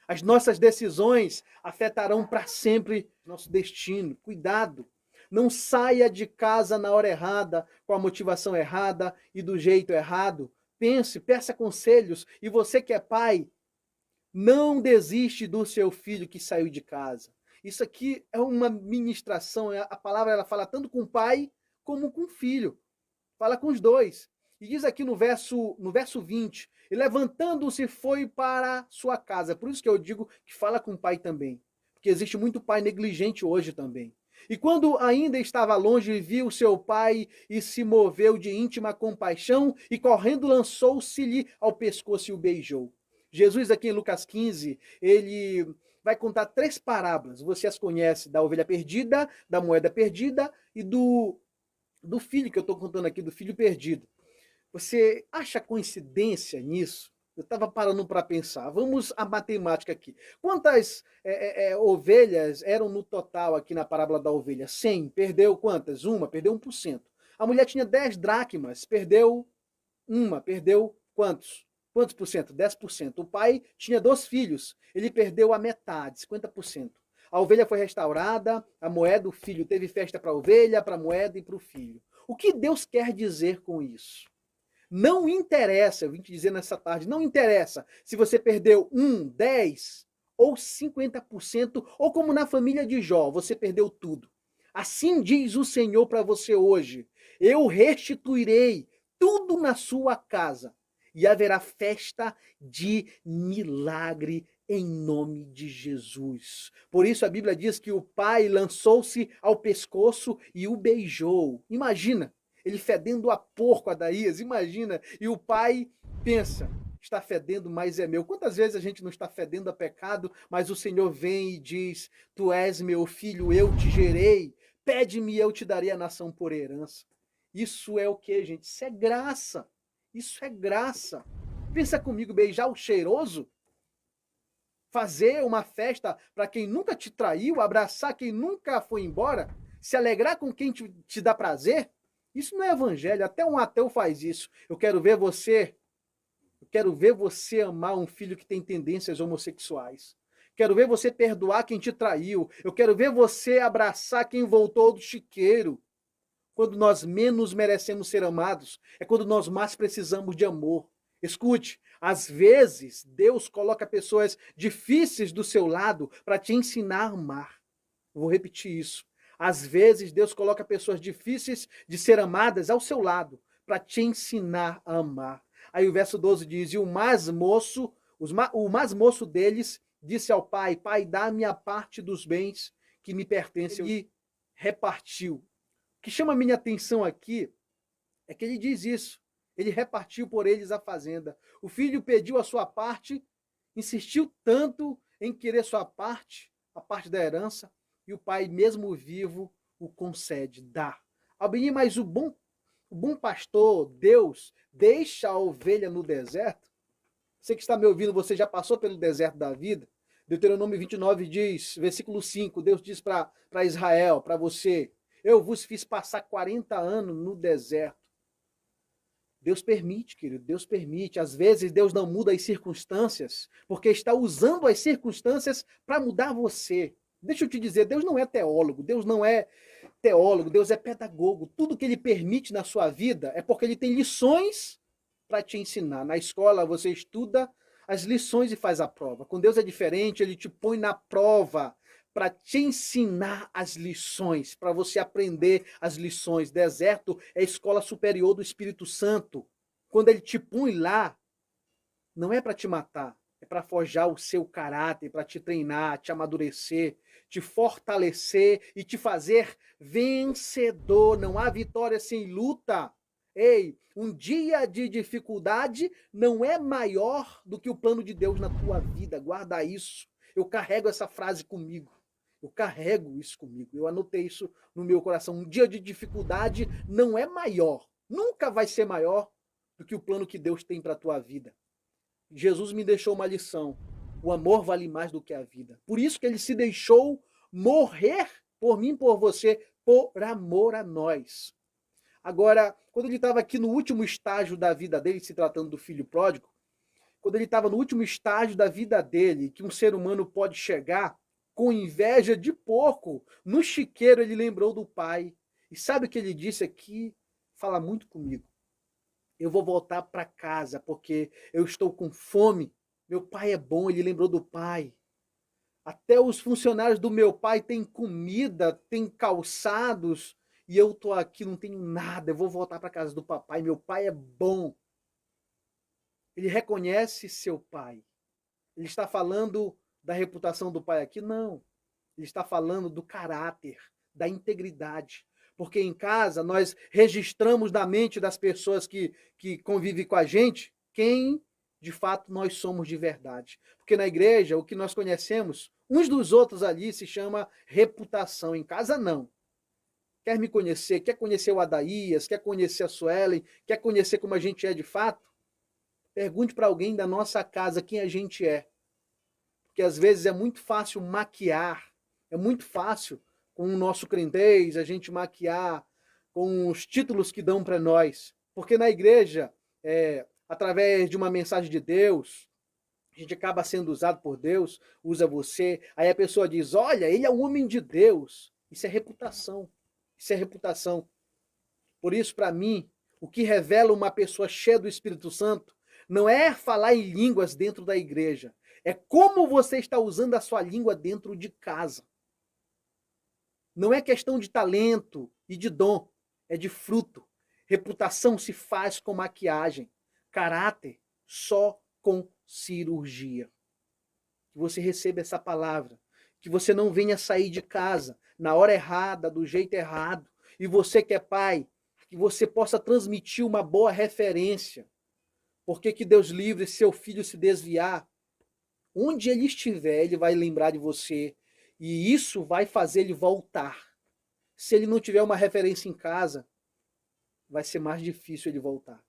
As nossas decisões afetarão para sempre nosso destino. Cuidado. Não saia de casa na hora errada, com a motivação errada e do jeito errado. Pense, peça conselhos. E você que é pai, não desiste do seu filho que saiu de casa. Isso aqui é uma ministração, a palavra ela fala tanto com o pai como com o filho. Fala com os dois. E diz aqui no verso 20, e levantando-se foi para sua casa. Por isso que eu digo que fala com o pai também. Porque existe muito pai negligente hoje também. E quando ainda estava longe, viu seu pai e se moveu de íntima compaixão e correndo lançou-se-lhe ao pescoço e o beijou. Jesus aqui em Lucas 15, ele vai contar 3 parábolas. Você as conhece, da ovelha perdida, da moeda perdida e do filho que eu estou contando aqui, do filho perdido. Você acha coincidência nisso? Eu estava parando para pensar. Vamos à matemática aqui. Quantas ovelhas eram no total aqui na parábola da ovelha? 100. Perdeu quantas? Uma. Perdeu 1%. A mulher tinha 10 dracmas. Perdeu uma. Perdeu quantos? Quantos por cento? 10%. O pai tinha 2 filhos. Ele perdeu a metade, 50%. A ovelha foi restaurada, a moeda, o filho teve festa para a ovelha, para a moeda e para o filho. O que Deus quer dizer com isso? Não interessa, eu vim te dizer nessa tarde, não interessa se você perdeu 1, 10 ou 50%, ou como na família de Jó, você perdeu tudo. Assim diz o Senhor para você hoje: eu restituirei tudo na sua casa e haverá festa de milagre em nome de Jesus. Por isso a Bíblia diz que o pai lançou-se ao pescoço e o beijou. Imagina, ele fedendo a porco, Adaías, imagina. E o pai pensa, está fedendo, mas é meu. Quantas vezes a gente não está fedendo a pecado, mas o Senhor vem e diz, tu és meu filho, eu te gerei, pede-me e eu te darei a nação por herança. Isso é o que, gente? Isso é graça. Isso é graça. Pensa comigo, beijar o cheiroso, fazer uma festa para quem nunca te traiu, abraçar quem nunca foi embora, se alegrar com quem te dá prazer. Isso não é evangelho, até um ateu faz isso. Eu quero ver você amar um filho que tem tendências homossexuais. Quero ver você perdoar quem te traiu. Eu quero ver você abraçar quem voltou do chiqueiro. Quando nós menos merecemos ser amados, é quando nós mais precisamos de amor. Escute, às vezes Deus coloca pessoas difíceis do seu lado para te ensinar a amar. Vou repetir isso. Às vezes Deus coloca pessoas difíceis de ser amadas ao seu lado para te ensinar a amar. Aí o verso 12 diz, e o mais moço deles disse ao pai, pai, dá-me a parte dos bens que me pertencem, e repartiu. O que chama a minha atenção aqui é que ele diz isso. Ele repartiu por eles a fazenda. O filho pediu a sua parte, insistiu tanto em querer sua parte, a parte da herança, e o pai, mesmo vivo, o concede, dá. Albini, mas o O bom pastor, Deus, deixa a ovelha no deserto. Você que está me ouvindo, você já passou pelo deserto da vida? Deuteronômio 29 diz, versículo 5, Deus diz para Israel, para você, eu vos fiz passar 40 anos no deserto. Deus permite, querido, Deus permite. Às vezes Deus não muda as circunstâncias, porque está usando as circunstâncias para mudar você. Deixa eu te dizer, Deus não é teólogo, Deus é pedagogo. Tudo que ele permite na sua vida é porque ele tem lições para te ensinar. Na escola você estuda as lições e faz a prova. Com Deus é diferente, ele te põe na prova para te ensinar as lições, para você aprender as lições. Deserto é a escola superior do Espírito Santo. Quando ele te põe lá, não é para te matar, é para forjar o seu caráter, para te treinar, te amadurecer, te fortalecer e te fazer vencedor. Não há vitória sem luta. Ei, um dia de dificuldade não é maior do que o plano de Deus na tua vida. Guarda isso. Eu carrego essa frase comigo. Eu carrego isso comigo. Eu anotei isso no meu coração. Um dia de dificuldade não é maior. Nunca vai ser maior do que o plano que Deus tem para a tua vida. Jesus me deixou uma lição. O amor vale mais do que a vida. Por isso que ele se deixou morrer por mim, por você, por amor a nós. Agora, quando ele estava aqui no último estágio da vida dele, se tratando do filho pródigo, quando ele estava no último estágio da vida dele, que um ser humano pode chegar com inveja de porco, no chiqueiro ele lembrou do pai. E sabe o que ele disse aqui? Fala muito comigo. Eu vou voltar para casa porque eu estou com fome. Meu pai é bom, ele lembrou do pai. Até os funcionários do meu pai têm comida, têm calçados, e eu estou aqui, não tenho nada. Eu vou voltar para casa do papai, meu pai é bom. Ele reconhece seu pai. Ele está falando da reputação do pai aqui? Não. Ele está falando do caráter, da integridade. Porque em casa nós registramos na mente das pessoas que convivem com a gente quem de fato nós somos de verdade. Porque na igreja o que nós conhecemos uns dos outros ali se chama reputação. Em casa não. Quer me conhecer? Quer conhecer o Adaías? Quer conhecer a Suelen? Quer conhecer como a gente é de fato? Pergunte para alguém da nossa casa quem a gente é. Porque às vezes é muito fácil maquiar, é muito fácil com o nosso crentez a gente maquiar com os títulos que dão para nós. Porque na igreja, através de uma mensagem de Deus, a gente acaba sendo usado por Deus, usa você, aí a pessoa diz, olha, ele é um homem de Deus. Isso é reputação. Isso é reputação. Por isso, para mim, o que revela uma pessoa cheia do Espírito Santo não é falar em línguas dentro da igreja. É como você está usando a sua língua dentro de casa. Não é questão de talento e de dom, é de fruto. Reputação se faz com maquiagem. Caráter só com cirurgia. Que você receba essa palavra. Que você não venha sair de casa na hora errada, do jeito errado. E você que é pai, que você possa transmitir uma boa referência. Porque que Deus livre seu filho se desviar. Onde ele estiver, ele vai lembrar de você. E isso vai fazer ele voltar. Se ele não tiver uma referência em casa, vai ser mais difícil ele voltar.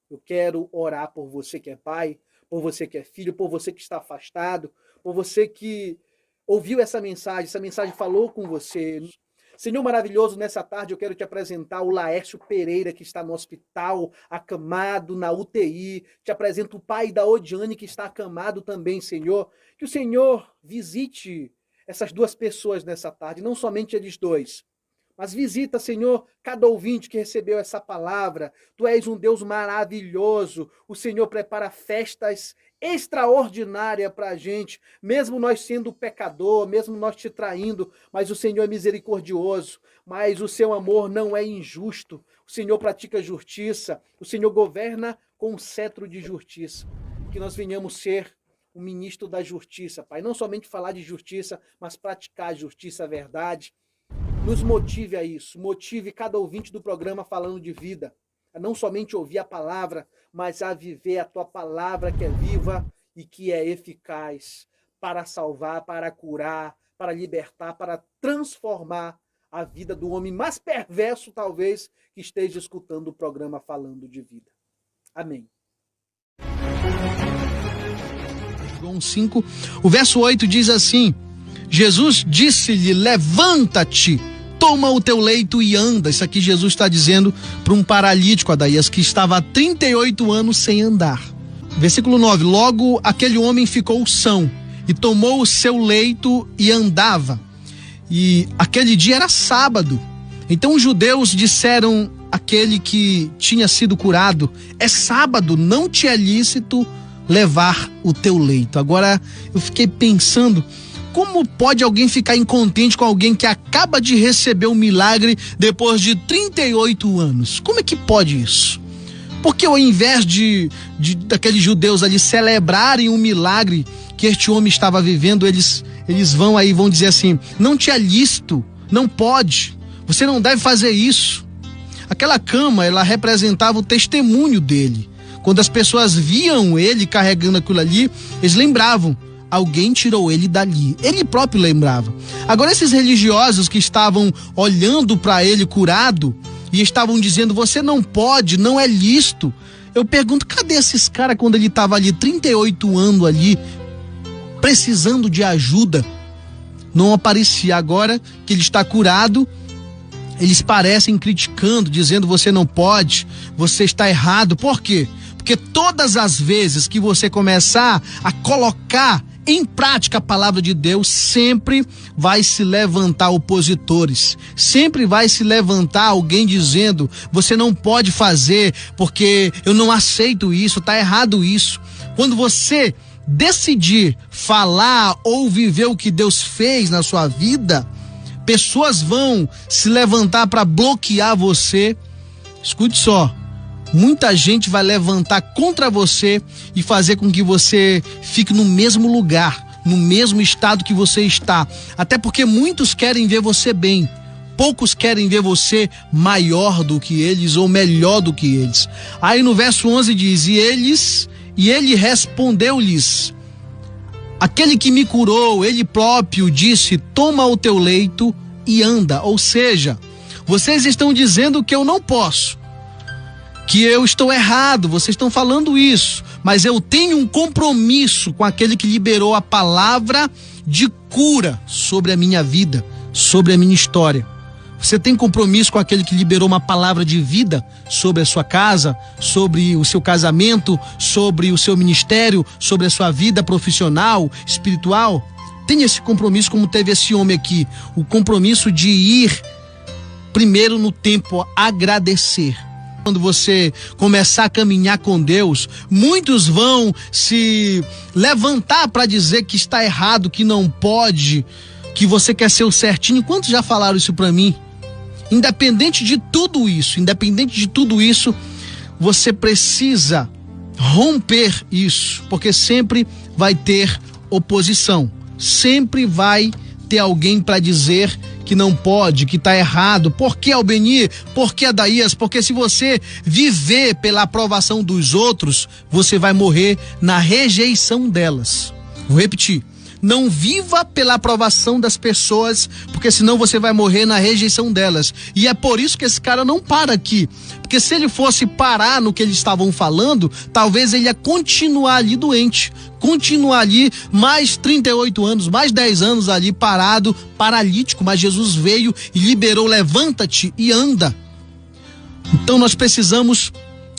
Eu quero orar por você que é pai, por você que é filho, por você que está afastado, por você que ouviu essa mensagem falou com você. Senhor maravilhoso, nessa tarde eu quero te apresentar o Laércio Pereira, que está no hospital, acamado, na UTI. Te apresento o pai da Odiane, que está acamado também, Senhor. Que o Senhor visite essas duas pessoas nessa tarde, não somente eles dois. Mas visita, Senhor, cada ouvinte que recebeu essa palavra. Tu és um Deus maravilhoso. O Senhor prepara festas extraordinárias para a gente, mesmo nós sendo pecador, mesmo nós te traindo, mas o Senhor é misericordioso, mas o seu amor não é injusto. O Senhor pratica justiça, o Senhor governa com um cetro de justiça. Que nós venhamos ser o ministro da justiça, Pai. Não somente falar de justiça, mas praticar a justiça, a verdade. Nos motive a isso, motive cada ouvinte do programa falando de vida, a não somente ouvir a palavra, mas a viver a tua palavra que é viva e que é eficaz para salvar, para curar, para libertar, para transformar a vida do homem mais perverso, talvez, que esteja escutando o programa Falando de Vida. Amém. João 5, o verso 8 diz assim: Jesus disse-lhe: levanta-te, toma o teu leito e anda. Isso aqui Jesus está dizendo para um paralítico, Adaías, que estava há 38 anos sem andar. Versículo 9: logo aquele homem ficou são e tomou o seu leito e andava. E aquele dia era sábado. Então os judeus disseram àquele que tinha sido curado: é sábado, não te é lícito levar o teu leito. Agora eu fiquei pensando, como pode alguém ficar incontente com alguém que acaba de receber um milagre depois de 38 anos? Como é que pode isso? Porque ao invés daqueles judeus ali celebrarem um milagre que este homem estava vivendo, eles vão dizer assim: não te é lícito, não pode, você não deve fazer isso. Aquela cama, ela representava o testemunho dele. Quando as pessoas viam ele carregando aquilo ali, eles lembravam: alguém tirou ele dali. Ele próprio lembrava. Agora esses religiosos que estavam olhando para ele curado e estavam dizendo: você não pode, não é lícito. Eu pergunto, cadê esses caras quando ele estava ali 38 anos ali, precisando de ajuda? Não aparecia. Agora que ele está curado, eles parecem criticando, dizendo: você não pode, você está errado. Por quê? Porque todas as vezes que você começar a colocar em prática a palavra de Deus, sempre vai se levantar opositores, sempre vai se levantar alguém dizendo: você não pode fazer, porque eu não aceito isso, está errado isso. Quando você decidir falar ou viver o que Deus fez na sua vida, pessoas vão se levantar para bloquear você. Escute só, muita gente vai levantar contra você e fazer com que você fique no mesmo lugar, no mesmo estado que você está. Até porque muitos querem ver você bem, poucos querem ver você maior do que eles ou melhor do que eles. Aí no verso 11 diz: e ele respondeu-lhes: aquele que me curou, ele próprio disse: toma o teu leito e anda. Ou seja, vocês estão dizendo que eu não posso, que eu estou errado, vocês estão falando isso, mas eu tenho um compromisso com aquele que liberou a palavra de cura sobre a minha vida, sobre a minha história. Você tem compromisso com aquele que liberou uma palavra de vida sobre a sua casa, sobre o seu casamento, sobre o seu ministério, sobre a sua vida profissional, espiritual? Tem esse compromisso como teve esse homem aqui, o compromisso de ir primeiro no templo agradecer. Quando você começar a caminhar com Deus, muitos vão se levantar para dizer que está errado, que não pode, que você quer ser o certinho. Quantos já falaram isso para mim? Independente de tudo isso, você precisa romper isso, porque sempre vai ter oposição, sempre vai ter alguém para dizer que não pode, que está errado. Por que, Albeni? Por que, Adaías? Porque se você viver pela aprovação dos outros, você vai morrer na rejeição delas. Vou repetir: não viva pela aprovação das pessoas, porque senão você vai morrer na rejeição delas. E é por isso que esse cara não para aqui, porque se ele fosse parar no que eles estavam falando, talvez ele ia continuar ali doente, continuar ali mais 38 anos, mais 10 anos ali parado, paralítico. Mas Jesus veio e liberou: levanta-te e anda. Então nós precisamos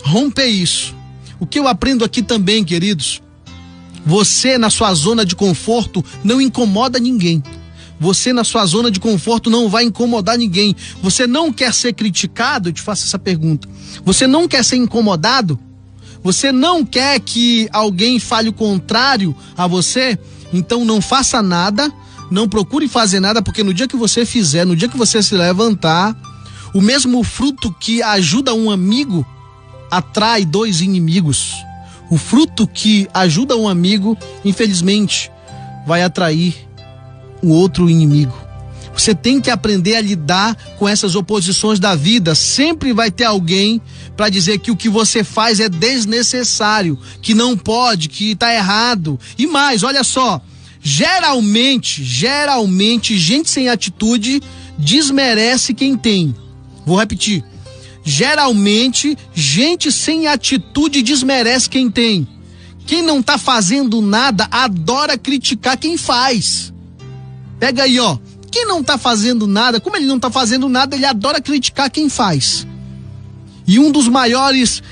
romper isso. O que eu aprendo aqui também, queridos: você na sua zona de conforto não incomoda ninguém. Você na sua zona de conforto não vai incomodar ninguém. Você não quer ser criticado? Eu te faço essa pergunta. Você não quer ser incomodado? Você não quer que alguém fale o contrário a você? Então não faça nada, não procure fazer nada, porque no dia que você fizer, no dia que você se levantar, o mesmo fruto que ajuda um amigo atrai dois inimigos. O fruto que ajuda um amigo, infelizmente, vai atrair o outro inimigo. Você tem que aprender a lidar com essas oposições da vida. Sempre vai ter alguém para dizer que o que você faz é desnecessário, que não pode, que está errado. E mais, olha só, geralmente, gente sem atitude desmerece quem tem. Vou repetir. Geralmente, gente sem atitude desmerece quem tem. Quem não tá fazendo nada adora criticar quem faz. Pega aí, ó. Quem não tá fazendo nada, como ele não tá fazendo nada, ele adora criticar quem faz. E um dos maiores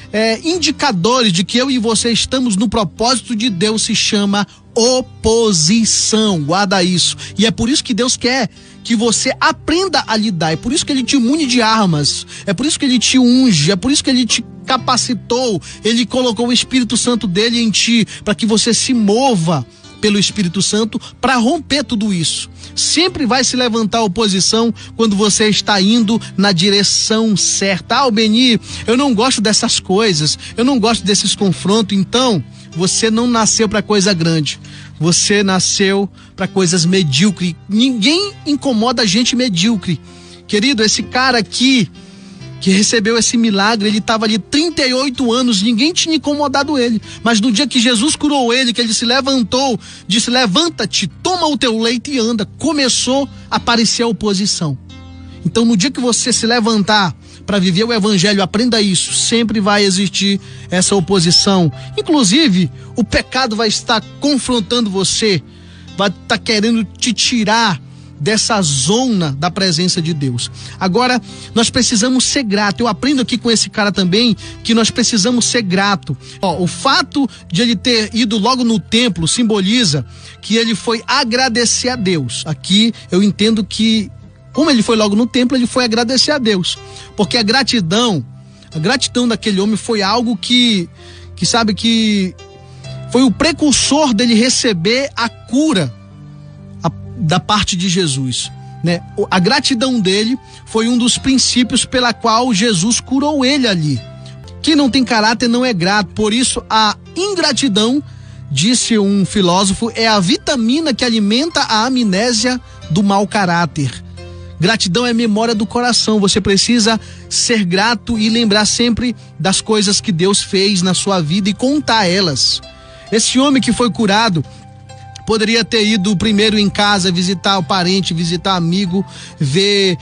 indicadores de que eu e você estamos no propósito de Deus se chama oposição. Guarda isso. E é por isso que Deus quer que você aprenda a lidar. É por isso que ele te mune de armas. É por isso que ele te unge. É por isso que ele te capacitou. Ele colocou o Espírito Santo dele em ti para que você se mova pelo Espírito Santo para romper tudo isso. Sempre vai se levantar oposição quando você está indo na direção certa. Beni, eu não gosto dessas coisas, eu não gosto desses confrontos. Então, você não nasceu para coisa grande. Você nasceu para coisas medíocres. Ninguém incomoda gente medíocre. Querido, esse cara aqui que recebeu esse milagre, ele estava ali 38 anos, ninguém tinha incomodado ele. Mas no dia que Jesus curou ele, que ele se levantou, disse: levanta-te, toma o teu leito e anda. Começou a aparecer a oposição. Então, no dia que você se levantar para viver o evangelho, aprenda isso, sempre vai existir essa oposição. Inclusive, o pecado vai estar confrontando você, vai estar querendo te tirar dessa zona da presença de Deus. Agora, nós precisamos ser grato. Eu aprendo aqui com esse cara também que nós precisamos ser grato. O fato de ele ter ido logo no templo simboliza que ele foi agradecer a Deus. Aqui eu entendo que, como ele foi logo no templo, ele foi agradecer a Deus. Porque a gratidão daquele homem foi algo que sabe, que foi o precursor dele receber a cura da parte de Jesus, né? A gratidão dele foi um dos princípios pela qual Jesus curou ele ali. Quem não tem caráter não é grato, por isso a ingratidão, disse um filósofo, é a vitamina que alimenta a amnésia do mau caráter. Gratidão é memória do coração. Você precisa ser grato e lembrar sempre das coisas que Deus fez na sua vida e contar elas. Esse homem que foi curado poderia ter ido primeiro em casa visitar o parente, visitar amigo, ver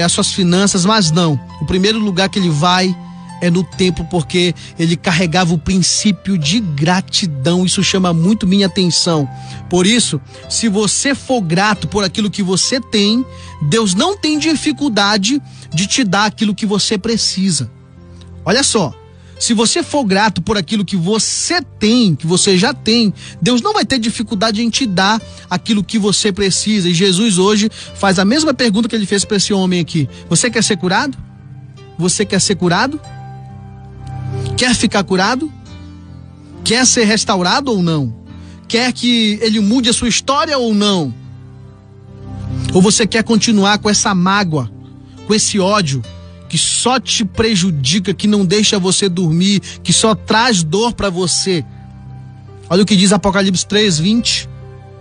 as suas finanças, mas não. O primeiro lugar que ele vai é no templo, porque ele carregava o princípio de gratidão. Isso chama muito minha atenção. Por isso, se você for grato por aquilo que você tem, Deus não tem dificuldade de te dar aquilo que você precisa. Olha só. Se você for grato por aquilo que você tem, que você já tem, Deus não vai ter dificuldade em te dar aquilo que você precisa. E Jesus hoje faz a mesma pergunta que ele fez para esse homem aqui. Você quer ser curado? Você quer ser curado? Quer ficar curado? Quer ser restaurado ou não? Quer que ele mude a sua história ou não? Ou você quer continuar com essa mágoa, com esse ódio, que só te prejudica, que não deixa você dormir, que só traz dor para você? Olha o que diz Apocalipse 3:20.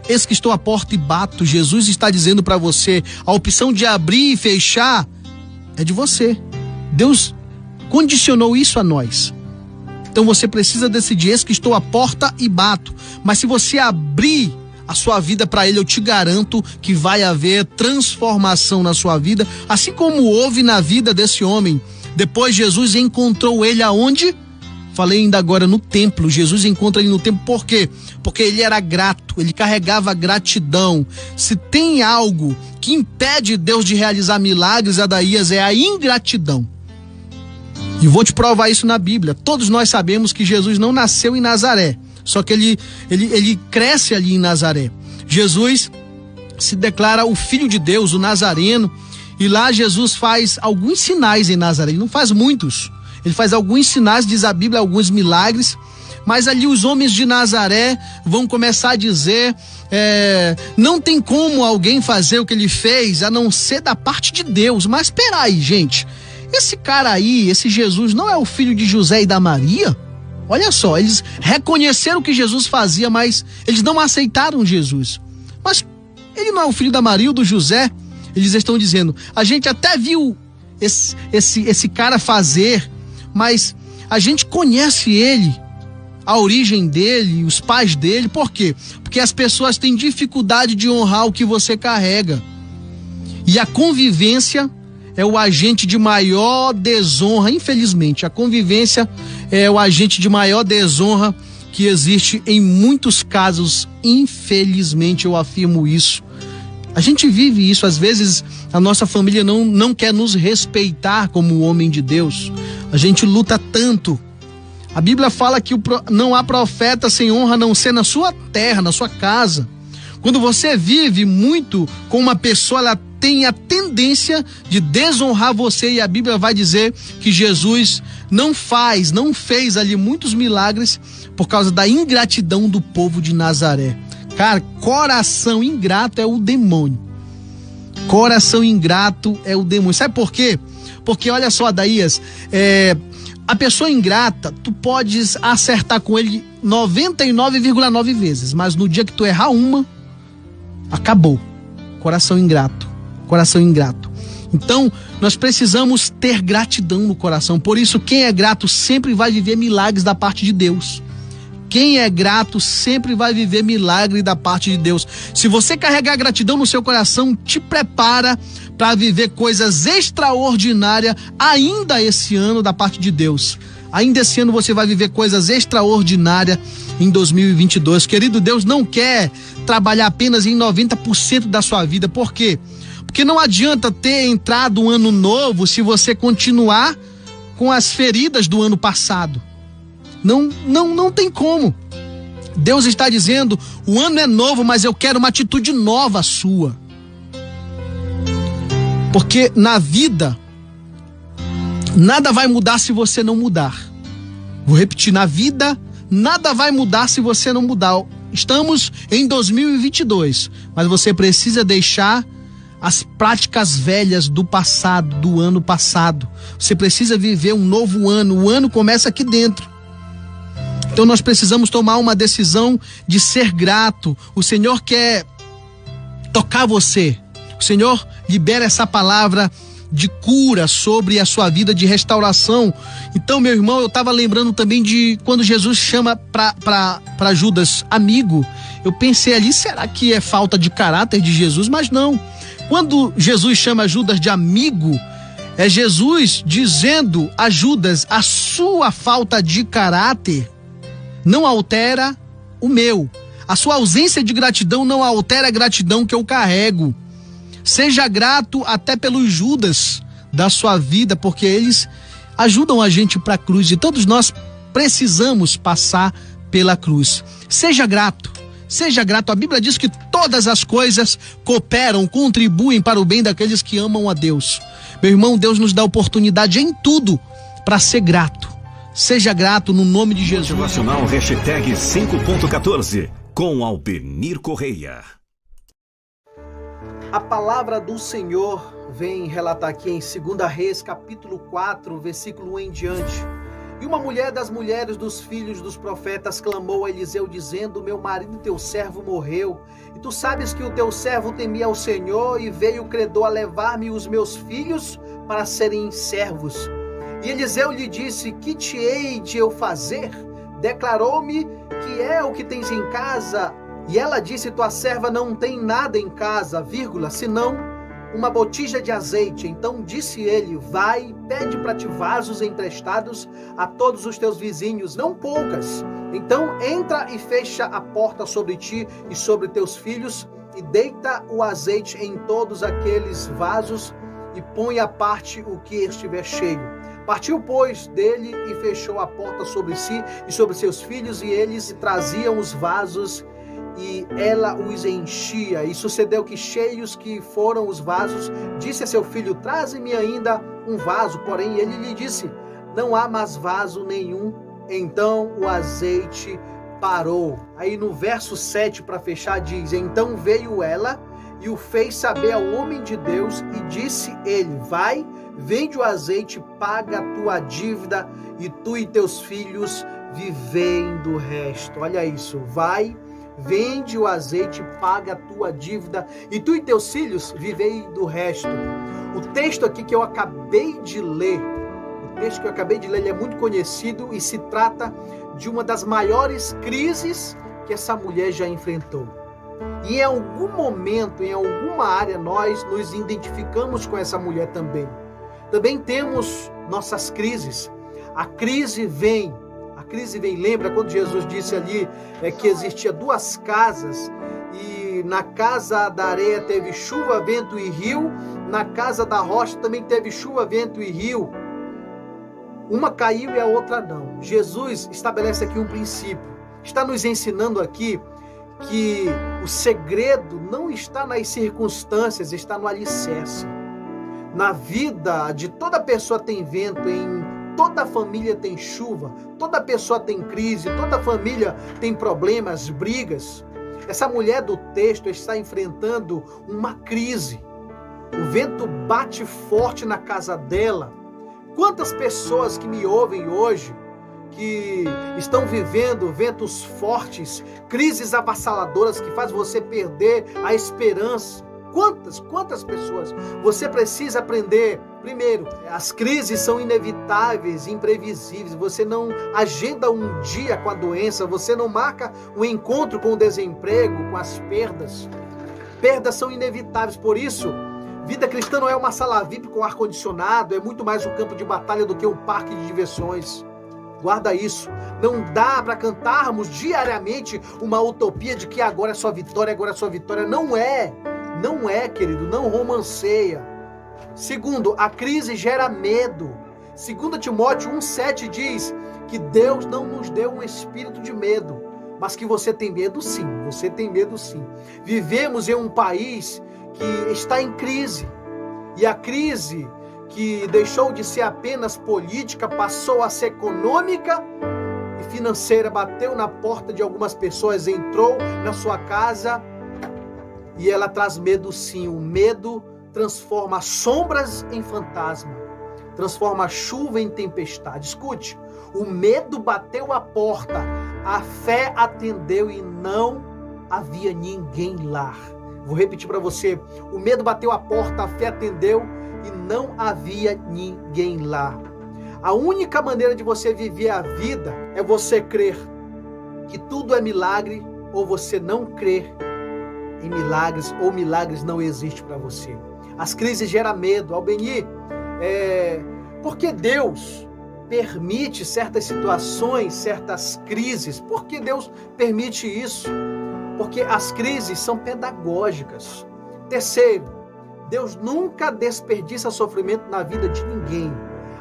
Eis que estou à porta e bato. Jesus está dizendo para você, a opção de abrir e fechar é de você. Deus condicionou isso a nós. Então você precisa decidir: eis que estou à porta e bato. Mas se você abrir a sua vida para ele, eu te garanto que vai haver transformação na sua vida, assim como houve na vida desse homem. Depois Jesus encontrou ele aonde? Falei ainda agora, no templo. Jesus encontra ele no templo, por quê? Porque ele era grato, ele carregava gratidão. Se tem algo que impede Deus de realizar milagres, Adaías, é a ingratidão. E vou te provar isso na Bíblia. Todos nós sabemos que Jesus não nasceu em Nazaré, só que ele cresce ali em Nazaré. Jesus se declara o Filho de Deus, o Nazareno, e lá Jesus faz alguns sinais em Nazaré. Ele não faz muitos, ele faz alguns sinais, diz a Bíblia, alguns milagres, mas ali os homens de Nazaré vão começar a dizer, não tem como alguém fazer o que ele fez, a não ser da parte de Deus. Mas peraí, gente, esse cara aí, esse Jesus, não é o filho de José e da Maria? Olha só, eles reconheceram o que Jesus fazia, mas eles não aceitaram Jesus. Mas ele não é o filho da Maria ou do José? Eles estão dizendo, a gente até viu esse cara fazer, mas a gente conhece ele, a origem dele, os pais dele. Por quê? Porque as pessoas têm dificuldade de honrar o que você carrega. E a convivência é o agente de maior desonra, infelizmente. A convivência é o agente de maior desonra que existe em muitos casos, infelizmente eu afirmo isso. A gente vive isso, às vezes a nossa família não quer nos respeitar como homem de Deus. A gente luta tanto. A Bíblia fala que não há profeta sem honra a não ser na sua terra, na sua casa. Quando você vive muito com uma pessoa, ela tem a tendência de desonrar você, e a Bíblia vai dizer que Jesus não fez ali muitos milagres por causa da ingratidão do povo de Nazaré. Cara, coração ingrato é o demônio. Coração ingrato é o demônio. Sabe por quê? Porque olha só, Adaías, a pessoa ingrata, tu podes acertar com ele 99,9 vezes, mas no dia que tu errar uma, acabou. Coração ingrato. Coração ingrato. Então, nós precisamos ter gratidão no coração. Por isso, quem é grato sempre vai viver milagres da parte de Deus. Quem é grato sempre vai viver milagre da parte de Deus. Se você carregar gratidão no seu coração, te prepara para viver coisas extraordinárias ainda esse ano da parte de Deus. Ainda esse ano você vai viver coisas extraordinárias em 2022. Querido, Deus não quer trabalhar apenas em 90% da sua vida. Por quê? Porque não adianta ter entrado um ano novo se você continuar com as feridas do ano passado. Não tem como. Deus está dizendo, o ano é novo, mas eu quero uma atitude nova sua. Porque na vida, nada vai mudar se você não mudar. Vou repetir, na vida, nada vai mudar se você não mudar. Estamos em 2022, mas você precisa deixar as práticas velhas do passado, do ano passado. Você precisa viver um novo ano. O ano começa aqui dentro. Então nós precisamos tomar uma decisão de ser grato. O Senhor quer tocar você. O Senhor libera essa palavra de cura sobre a sua vida, de restauração. Então, meu irmão, eu estava lembrando também de quando Jesus chama para Judas amigo. Eu pensei ali, será que é falta de caráter de Jesus? Mas não. Quando Jesus chama Judas de amigo, é Jesus dizendo a Judas, a sua falta de caráter não altera o meu. A sua ausência de gratidão não altera a gratidão que eu carrego. Seja grato até pelos Judas da sua vida, porque eles ajudam a gente para a cruz e todos nós precisamos passar pela cruz. Seja grato. Seja grato. A Bíblia diz que todas as coisas cooperam, contribuem para o bem daqueles que amam a Deus. Meu irmão, Deus nos dá oportunidade em tudo para ser grato. Seja grato no nome de Jesus. Motivacional hashtag 5.14 com Albenir Correia. A palavra do Senhor vem relatar aqui em 2 Reis, capítulo 4, versículo 1 em diante. E uma mulher das mulheres dos filhos dos profetas clamou a Eliseu, dizendo: meu marido teu servo morreu, e tu sabes que o teu servo temia ao Senhor, e veio o credor a levar-me os meus filhos para serem servos. E Eliseu lhe disse: que te hei de eu fazer? Declarou-me que é o que tens em casa. E ela disse: tua serva não tem nada em casa, senão uma botija de azeite. Então disse ele: vai, pede para ti vasos emprestados a todos os teus vizinhos, não poucas. Então entra e fecha a porta sobre ti e sobre teus filhos, e deita o azeite em todos aqueles vasos, e põe à parte o que estiver cheio. Partiu, pois, dele e fechou a porta sobre si e sobre seus filhos, e eles traziam os vasos, e ela os enchia. E sucedeu que, cheios que foram os vasos, disse a seu filho: traze-me ainda um vaso. Porém ele lhe disse: não há mais vaso nenhum. Então o azeite parou. Aí no verso 7, para fechar, diz: então veio ela e o fez saber ao homem de Deus, e disse ele: vai, vende o azeite, paga a tua dívida, e tu e teus filhos vivem do resto. Olha isso, vai, vende o azeite, paga a tua dívida, e tu e teus filhos vivei do resto. O texto aqui que eu acabei de ler, ele é muito conhecido e se trata de uma das maiores crises que essa mulher já enfrentou. E em algum momento, em alguma área, nós nos identificamos com essa mulher também. Também temos nossas crises. A crise vem. Lembra quando Jesus disse ali que existia duas casas, e na casa da areia teve chuva, vento e rio, na casa da rocha também teve chuva, vento e rio. Uma caiu e a outra não. Jesus estabelece aqui um princípio. Está nos ensinando aqui que o segredo não está nas circunstâncias, está no alicerce. Na vida de toda pessoa tem vento, em toda família tem chuva, toda pessoa tem crise, toda família tem problemas, brigas. Essa mulher do texto está enfrentando uma crise. O vento bate forte na casa dela. Quantas pessoas que me ouvem hoje, que estão vivendo ventos fortes, crises avassaladoras que faz você perder a esperança. Quantas pessoas? Você precisa aprender. Primeiro, as crises são inevitáveis, imprevisíveis. Você não agenda um dia com a doença, você não marca um encontro com o desemprego, com as perdas. Perdas são inevitáveis, por isso, vida cristã não é uma sala VIP com ar-condicionado, é muito mais um campo de batalha do que um parque de diversões. Guarda isso. Não dá para cantarmos diariamente uma utopia de que agora é só vitória, agora é só vitória. Não é. Não é, querido. Não romanceia. Segundo, a crise gera medo. 2 Timóteo 1,7 diz que Deus não nos deu um espírito de medo, mas que você tem medo sim. Você tem medo sim. Vivemos em um país que está em crise. E a crise que deixou de ser apenas política, passou a ser econômica e financeira, bateu na porta de algumas pessoas, entrou na sua casa e ela traz medo sim. O medo transforma sombras em fantasma, transforma a chuva em tempestade. Escute, o medo bateu a porta, a fé atendeu e não havia ninguém lá. Vou repetir para você, o medo bateu a porta, a fé atendeu e não havia ninguém lá. A única maneira de você viver a vida é você crer que tudo é milagre, ou você não crer em milagres, ou milagres não existem para você. As crises geram medo. Albenir, por que Deus permite certas situações, certas crises? Por que Deus permite isso? Porque as crises são pedagógicas. Terceiro, Deus nunca desperdiça sofrimento na vida de ninguém.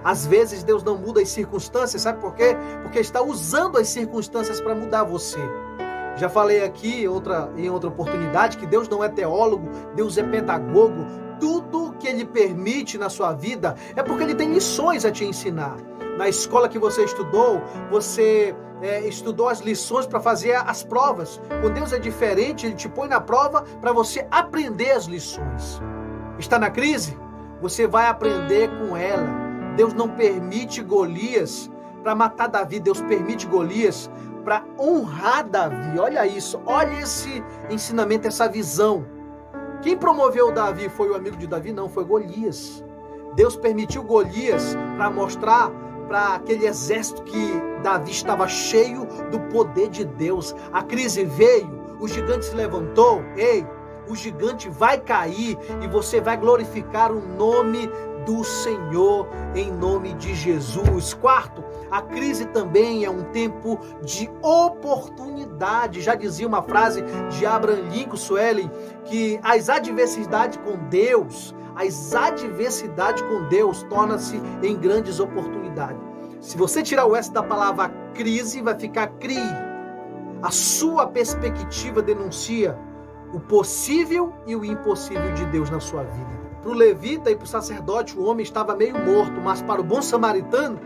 Às vezes Deus não muda as circunstâncias, sabe por quê? Porque está usando as circunstâncias para mudar você. Já falei aqui em outra oportunidade que Deus não é teólogo, Deus é pedagogo. Tudo que Ele permite na sua vida é porque Ele tem lições a te ensinar. Na escola que você estudou, você estudou as lições para fazer as provas. Com Deus é diferente, Ele te põe na prova para você aprender as lições. Está na crise? Você vai aprender com ela. Deus não permite Golias para matar Davi. Deus permite Golias para honrar Davi. Olha isso, olha esse ensinamento, essa visão. Quem promoveu Davi foi o amigo de Davi? Não, foi Golias. Deus permitiu Golias para mostrar para aquele exército que Davi estava cheio do poder de Deus. A crise veio, o gigante se levantou. O gigante vai cair e você vai glorificar o nome do Senhor em nome de Jesus. Quarto, a crise também é um tempo de oportunidade. Já dizia uma frase de Abraham Lincoln, Suelen, que as adversidades com Deus torna-se em grandes oportunidades. Se você tirar o S da palavra crise, vai ficar CRI. A sua perspectiva denuncia o possível e o impossível de Deus na sua vida. Para o levita e para o sacerdote, o homem estava meio morto, mas para o bom samaritano,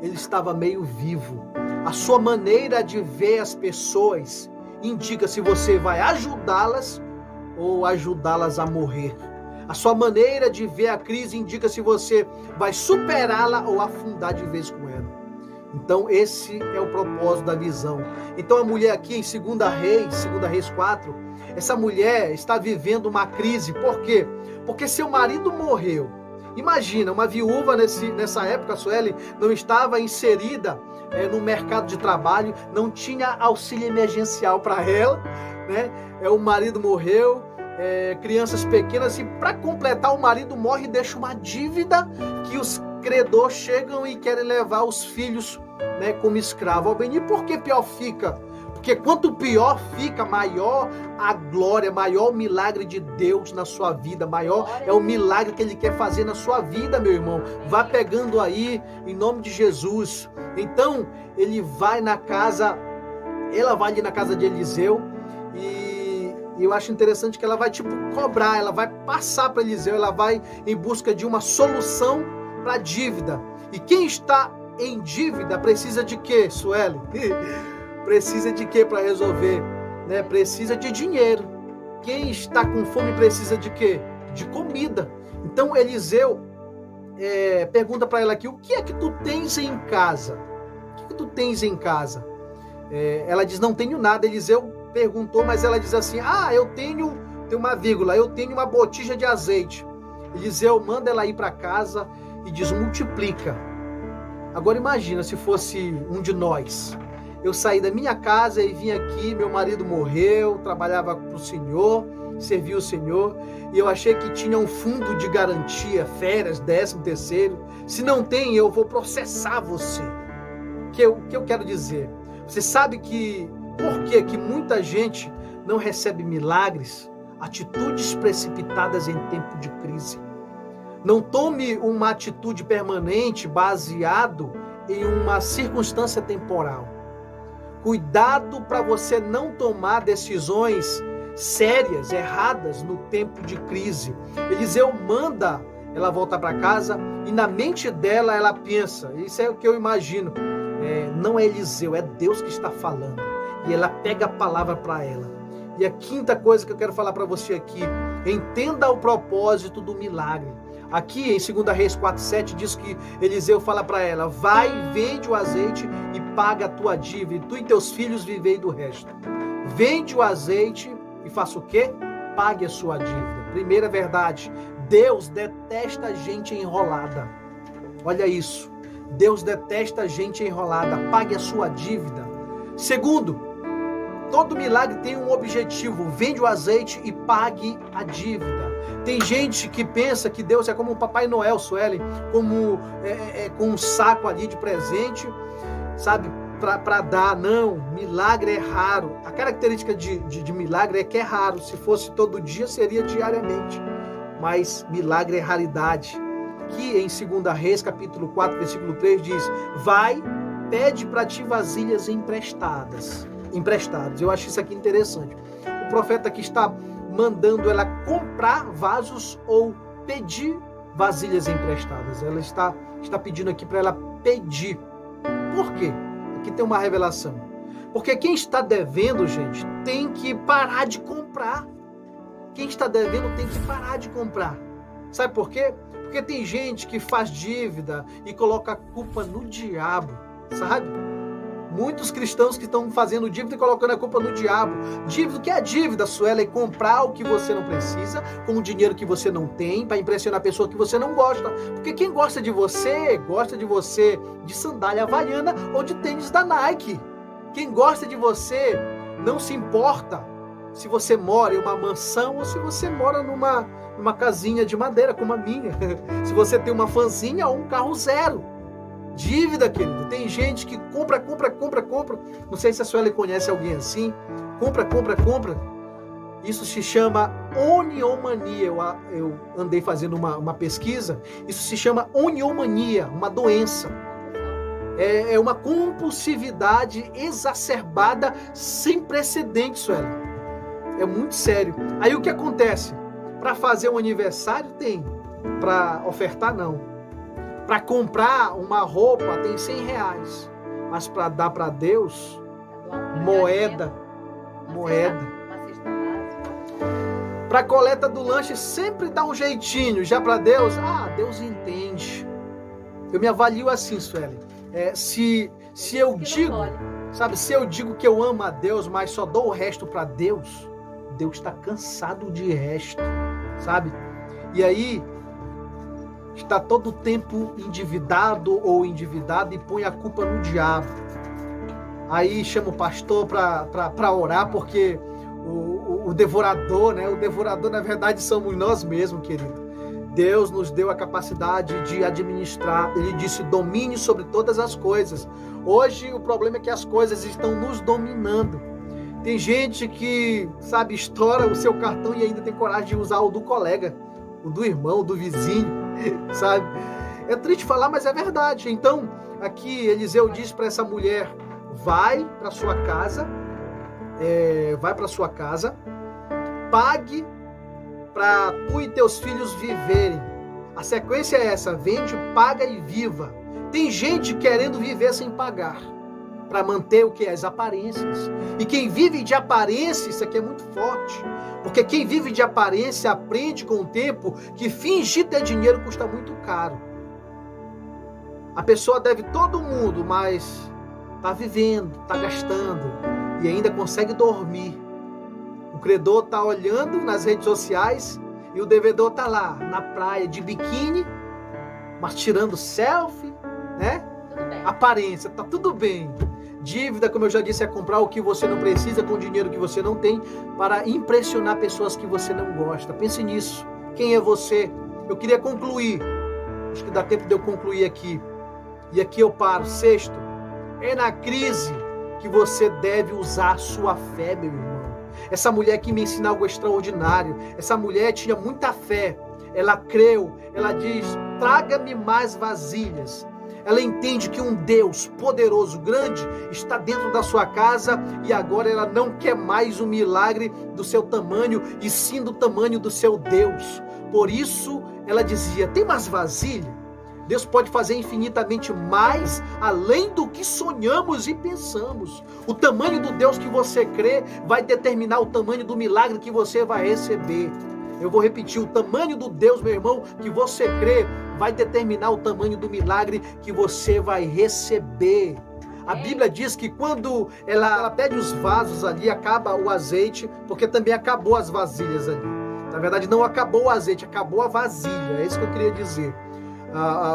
ele estava meio vivo. A sua maneira de ver as pessoas indica se você vai ajudá-las ou ajudá-las a morrer. A sua maneira de ver a crise indica se você vai superá-la ou afundar de vez com ela. Então esse é o propósito da visão. Então a mulher aqui em 2 Reis 4, essa mulher está vivendo uma crise. Por quê? Porque seu marido morreu. Imagina, uma viúva nessa época, a Sueli, não estava inserida no mercado de trabalho, não tinha auxílio emergencial para ela. né? O marido morreu, crianças pequenas, e para completar, o marido morre e deixa uma dívida que os credores chegam e querem levar os filhos, né, como escravo. E por que pior fica? Porque quanto pior fica, maior a glória, maior o milagre de Deus na sua vida, maior é o milagre que Ele quer fazer na sua vida, meu irmão. Vá pegando aí, em nome de Jesus. Então, ele vai na casa, ela vai ali na casa de Eliseu, e eu acho interessante que ela vai cobrar, ela vai passar para Eliseu, ela vai em busca de uma solução para a dívida. E quem está em dívida precisa de quê, Sueli? Precisa de quê para resolver? Né? Precisa de dinheiro. Quem está com fome precisa de quê? De comida. Então Eliseu pergunta para ela aqui: o que é que tu tens em casa? O que tu tens em casa? Ela diz: não tenho nada. Eliseu perguntou, mas ela diz assim: eu tenho, tem uma vírgula, eu tenho uma botija de azeite. Eliseu manda ela ir para casa e diz: multiplica. Agora imagina se fosse um de nós. Eu saí da minha casa e vim aqui, meu marido morreu, trabalhava para o Senhor, servia o Senhor, e eu achei que tinha um fundo de garantia, férias, 13º. Se não tem, eu vou processar você. O que eu quero dizer? Você sabe por que muita gente não recebe milagres? Atitudes precipitadas em tempo de crise. Não tome uma atitude permanente baseado em uma circunstância temporal. Cuidado para você não tomar decisões sérias, erradas no tempo de crise. Eliseu manda ela voltar para casa e na mente dela ela pensa, isso é o que eu imagino, não é Eliseu, é Deus que está falando. E ela pega a palavra para ela. E a quinta coisa que eu quero falar para você aqui: entenda o propósito do milagre. Aqui em 2 Reis 4:7 diz que Eliseu fala para ela: vai, vende o azeite e paga a tua dívida, e tu e teus filhos vivei do resto. Vende o azeite e faça o quê? Pague a sua dívida. Primeira verdade: Deus detesta gente enrolada. Olha isso. Deus detesta gente enrolada. Pague a sua dívida. Segundo, todo milagre tem um objetivo: vende o azeite e pague a dívida. Tem gente que pensa que Deus é como um Papai Noel, Sueli, como com um saco ali de presente, sabe, para dar. Não, milagre é raro. A característica de milagre é que é raro. Se fosse todo dia, seria diariamente. Mas milagre é raridade. Aqui em 2 Reis, capítulo 4, versículo 3, diz: vai, pede para ti vasilhas emprestadas. Eu acho isso aqui interessante. O profeta aqui está mandando ela comprar vasos ou pedir vasilhas emprestadas. Ela está pedindo aqui para ela pedir. Por quê? Aqui tem uma revelação. Porque quem está devendo, gente, tem que parar de comprar. Quem está devendo tem que parar de comprar. Sabe por quê? Porque tem gente que faz dívida e coloca a culpa no diabo, sabe? Muitos cristãos que estão fazendo dívida e colocando a culpa no diabo. Dívida, o que é dívida, Suela? É comprar o que você não precisa, com o dinheiro que você não tem, para impressionar a pessoa que você não gosta. Porque quem gosta de você de sandália havaiana ou de tênis da Nike. Quem gosta de você não se importa se você mora em uma mansão ou se você mora numa casinha de madeira, como a minha. Se você tem uma vanzinha ou um carro zero. Dívida, querido. Tem gente que compra. Não sei se a Sueli conhece alguém assim. Compra. Isso se chama oniomania. Eu andei fazendo uma pesquisa. Isso se chama oniomania, uma doença. É uma compulsividade exacerbada sem precedentes, Sueli. É muito sério. Aí o que acontece? Para fazer um aniversário tem. Para ofertar, não. Para comprar uma roupa tem R$100, mas para dar para Deus, moeda. Para a coleta do lanche sempre dá um jeitinho, já para Deus, Deus entende. Eu me avalio assim, Sueli. Se eu digo, sabe, se eu digo que eu amo a Deus, mas só dou o resto para Deus, Deus está cansado de resto, sabe? E aí está todo o tempo endividado ou endividado e põe a culpa no diabo. Aí chama o pastor para orar, porque o devorador, né? O devorador, na verdade, somos nós mesmos, querido. Deus nos deu a capacidade de administrar. Ele disse, domine sobre todas as coisas. Hoje, o problema é que as coisas estão nos dominando. Tem gente que, sabe, estoura o seu cartão e ainda tem coragem de usar o do colega, o do irmão, o do vizinho, sabe? É triste falar, mas é verdade. Então, aqui, Eliseu diz para essa mulher, vai para sua casa, pague para tu e teus filhos viverem. A sequência é essa, vende, paga e viva. Tem gente querendo viver sem pagar, para manter o que? As aparências. E quem vive de aparência, isso aqui é muito forte, porque quem vive de aparência aprende com o tempo que fingir ter dinheiro custa muito caro. A pessoa deve todo mundo, mas está vivendo, está gastando e ainda consegue dormir. O credor está olhando nas redes sociais e o devedor está lá na praia de biquíni, mas tirando selfie, né? Aparência, tá tudo bem. Dívida, como eu já disse, é comprar o que você não precisa com dinheiro que você não tem para impressionar pessoas que você não gosta. Pense nisso. Quem é você? Eu queria concluir. Acho que dá tempo de eu concluir aqui. E aqui eu paro. Sexto, é na crise que você deve usar a sua fé, meu irmão. Essa mulher que me ensina algo extraordinário. Essa mulher tinha muita fé. Ela creu. Ela diz, traga-me mais vasilhas. Ela entende que um Deus poderoso, grande, está dentro da sua casa e agora ela não quer mais um milagre do seu tamanho e sim do tamanho do seu Deus. Por isso ela dizia, tem mais vasilha? Deus pode fazer infinitamente mais além do que sonhamos e pensamos. O tamanho do Deus que você crê vai determinar o tamanho do milagre que você vai receber. Eu vou repetir, o tamanho do Deus, meu irmão, que você crê, vai determinar o tamanho do milagre que você vai receber. A Bíblia diz que quando ela pede os vasos ali, acaba o azeite, porque também acabou as vasilhas ali. Na verdade, não acabou o azeite, acabou a vasilha. É isso que eu queria dizer.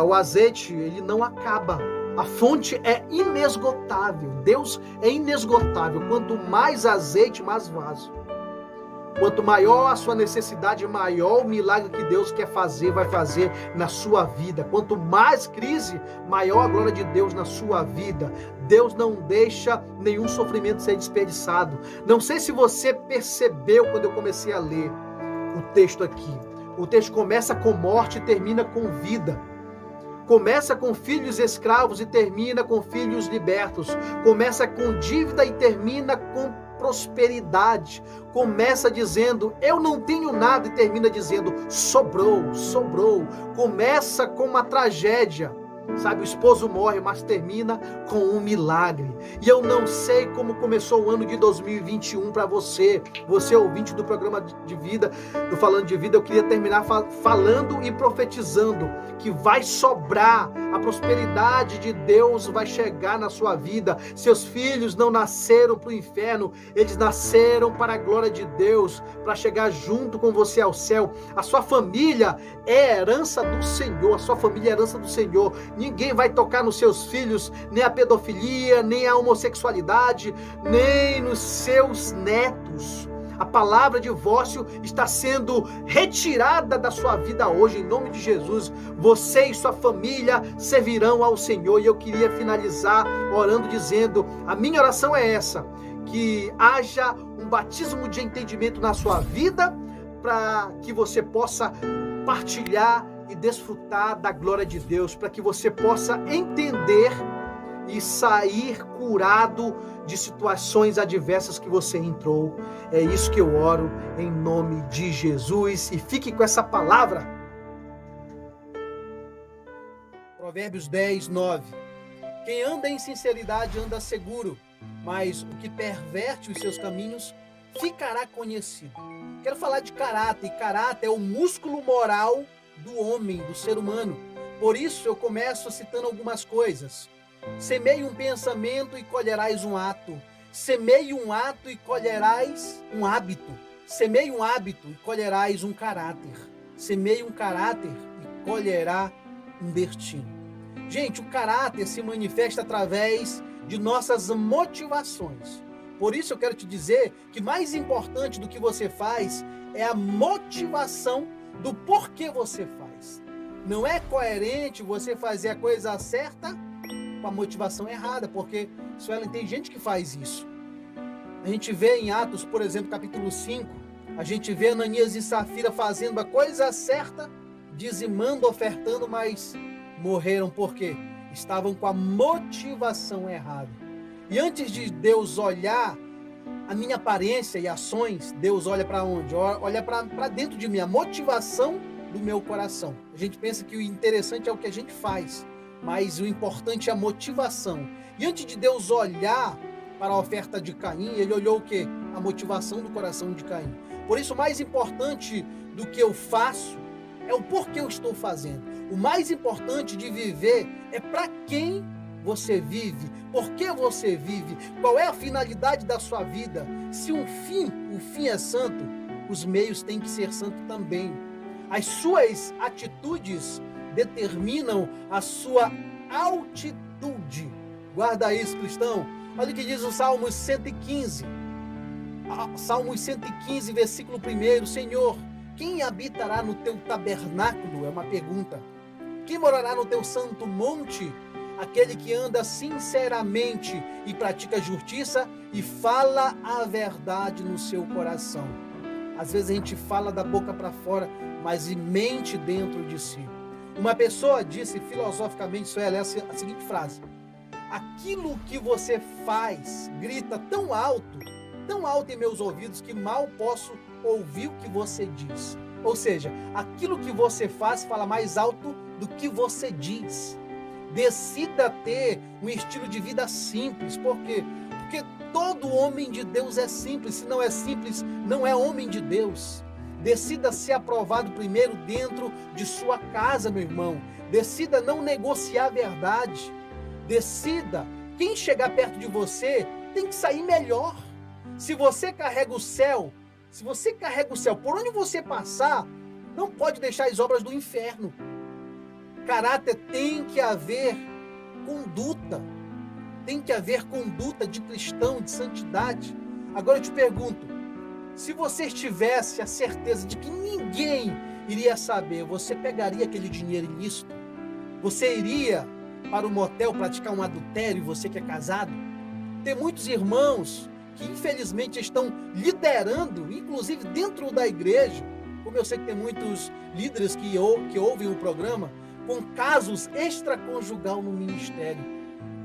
O azeite, ele não acaba. A fonte é inesgotável. Deus é inesgotável. Quanto mais azeite, mais vaso. Quanto maior a sua necessidade, maior o milagre que Deus quer fazer, vai fazer na sua vida. Quanto mais crise, maior a glória de Deus na sua vida. Deus não deixa nenhum sofrimento ser desperdiçado. Não sei se você percebeu quando eu comecei a ler o texto aqui. O texto começa com morte e termina com vida. Começa com filhos escravos e termina com filhos libertos. Começa com dívida e termina com prosperidade. Começa dizendo, eu não tenho nada, e termina dizendo, sobrou, sobrou. Começa com uma tragédia. Sabe, o esposo morre, mas termina com um milagre. E eu não sei como começou o ano de 2021 para você ouvinte do programa de vida, do Falando de Vida. Eu queria terminar falando e profetizando que vai sobrar, a prosperidade de Deus vai chegar na sua vida. Seus filhos não nasceram para o inferno, eles nasceram para a glória de Deus, para chegar junto com você ao céu. A sua família é herança do Senhor, a sua família é herança do Senhor. Ninguém vai tocar nos seus filhos, nem a pedofilia, nem a homossexualidade, nem nos seus netos. A palavra divórcio está sendo retirada da sua vida hoje, em nome de Jesus. Você e sua família servirão ao Senhor. E eu queria finalizar orando, dizendo, a minha oração é essa, que haja um batismo de entendimento na sua vida, para que você possa partilhar e desfrutar da glória de Deus, para que você possa entender e sair curado de situações adversas que você entrou. É isso que eu oro em nome de Jesus. E fique com essa palavra. Provérbios 10, 9. Quem anda em sinceridade anda seguro, mas o que perverte os seus caminhos ficará conhecido. Quero falar de caráter, e caráter é o músculo moral do homem, do ser humano. Por isso eu começo citando algumas coisas. Semeie um pensamento e colherás um ato. Semeie um ato e colherás um hábito. Semeie um hábito e colherás um caráter. Semeie um caráter e colherá um destino. Gente, o caráter se manifesta através de nossas motivações. Por isso eu quero te dizer que mais importante do que você faz é a motivação do porquê você faz. Não é coerente você fazer a coisa certa com a motivação errada, porque, Suelen, tem gente que faz isso. A gente vê em Atos, por exemplo, capítulo 5, a gente vê Ananias e Safira fazendo a coisa certa, dizimando, ofertando, mas morreram porque estavam com a motivação errada. E antes de Deus olhar a minha aparência e ações, Deus olha para onde? Olha para dentro de mim, a motivação do meu coração. A gente pensa que o interessante é o que a gente faz, mas o importante é a motivação. E antes de Deus olhar para a oferta de Caim, ele olhou o quê? A motivação do coração de Caim. Por isso, o mais importante do que eu faço é o porquê eu estou fazendo. O mais importante de viver é para quem você vive, por que você vive, qual é a finalidade da sua vida. Se o fim é santo, os meios têm que ser santos também. As suas atitudes determinam a sua altitude. Guarda isso, cristão. Olha o que diz o Salmos 115. Salmos 115, versículo 1. Senhor, quem habitará no teu tabernáculo? É uma pergunta. Quem morará no teu santo monte? Aquele que anda sinceramente e pratica justiça e fala a verdade no seu coração. Às vezes a gente fala da boca para fora, mas mente dentro de si. Uma pessoa disse filosoficamente, isso é a seguinte frase: aquilo que você faz grita tão alto em meus ouvidos que mal posso ouvir o que você diz. Ou seja, aquilo que você faz fala mais alto do que você diz. Decida ter um estilo de vida simples. Por quê? Porque todo homem de Deus é simples. Se não é simples, não é homem de Deus. Decida ser aprovado primeiro dentro de sua casa, meu irmão. Decida não negociar a verdade. Decida, quem chegar perto de você tem que sair melhor. Se você carrega o céu, por onde você passar, não pode deixar as obras do inferno. Caráter, tem que haver conduta. Tem que haver conduta de cristão, de santidade. Agora eu te pergunto, se você tivesse a certeza de que ninguém iria saber, você pegaria aquele dinheiro ilícito? Você iria para o motel praticar um adultério, você que é casado? Tem muitos irmãos que infelizmente estão liderando, inclusive dentro da igreja, como eu sei que tem muitos líderes que ouvem o programa, com casos extraconjugal no ministério.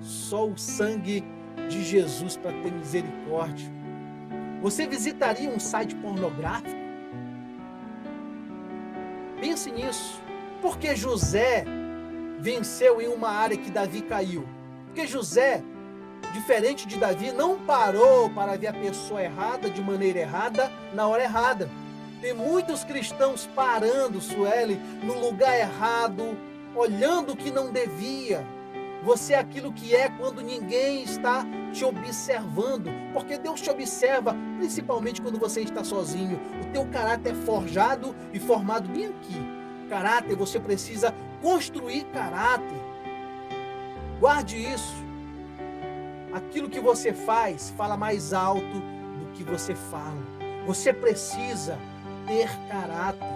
Só o sangue de Jesus para ter misericórdia. Você visitaria um site pornográfico? Pense nisso. Porque José venceu em uma área que Davi caiu? Porque José, diferente de Davi, não parou para ver a pessoa errada, de maneira errada, na hora errada. Tem muitos cristãos parando, Sueli, no lugar errado, olhando o que não devia. Você é aquilo que é quando ninguém está te observando, porque Deus te observa, principalmente quando você está sozinho. O teu caráter é forjado e formado bem aqui. Caráter, você precisa construir caráter. Guarde isso. Aquilo que você faz fala mais alto do que você fala. Você precisa ter caráter,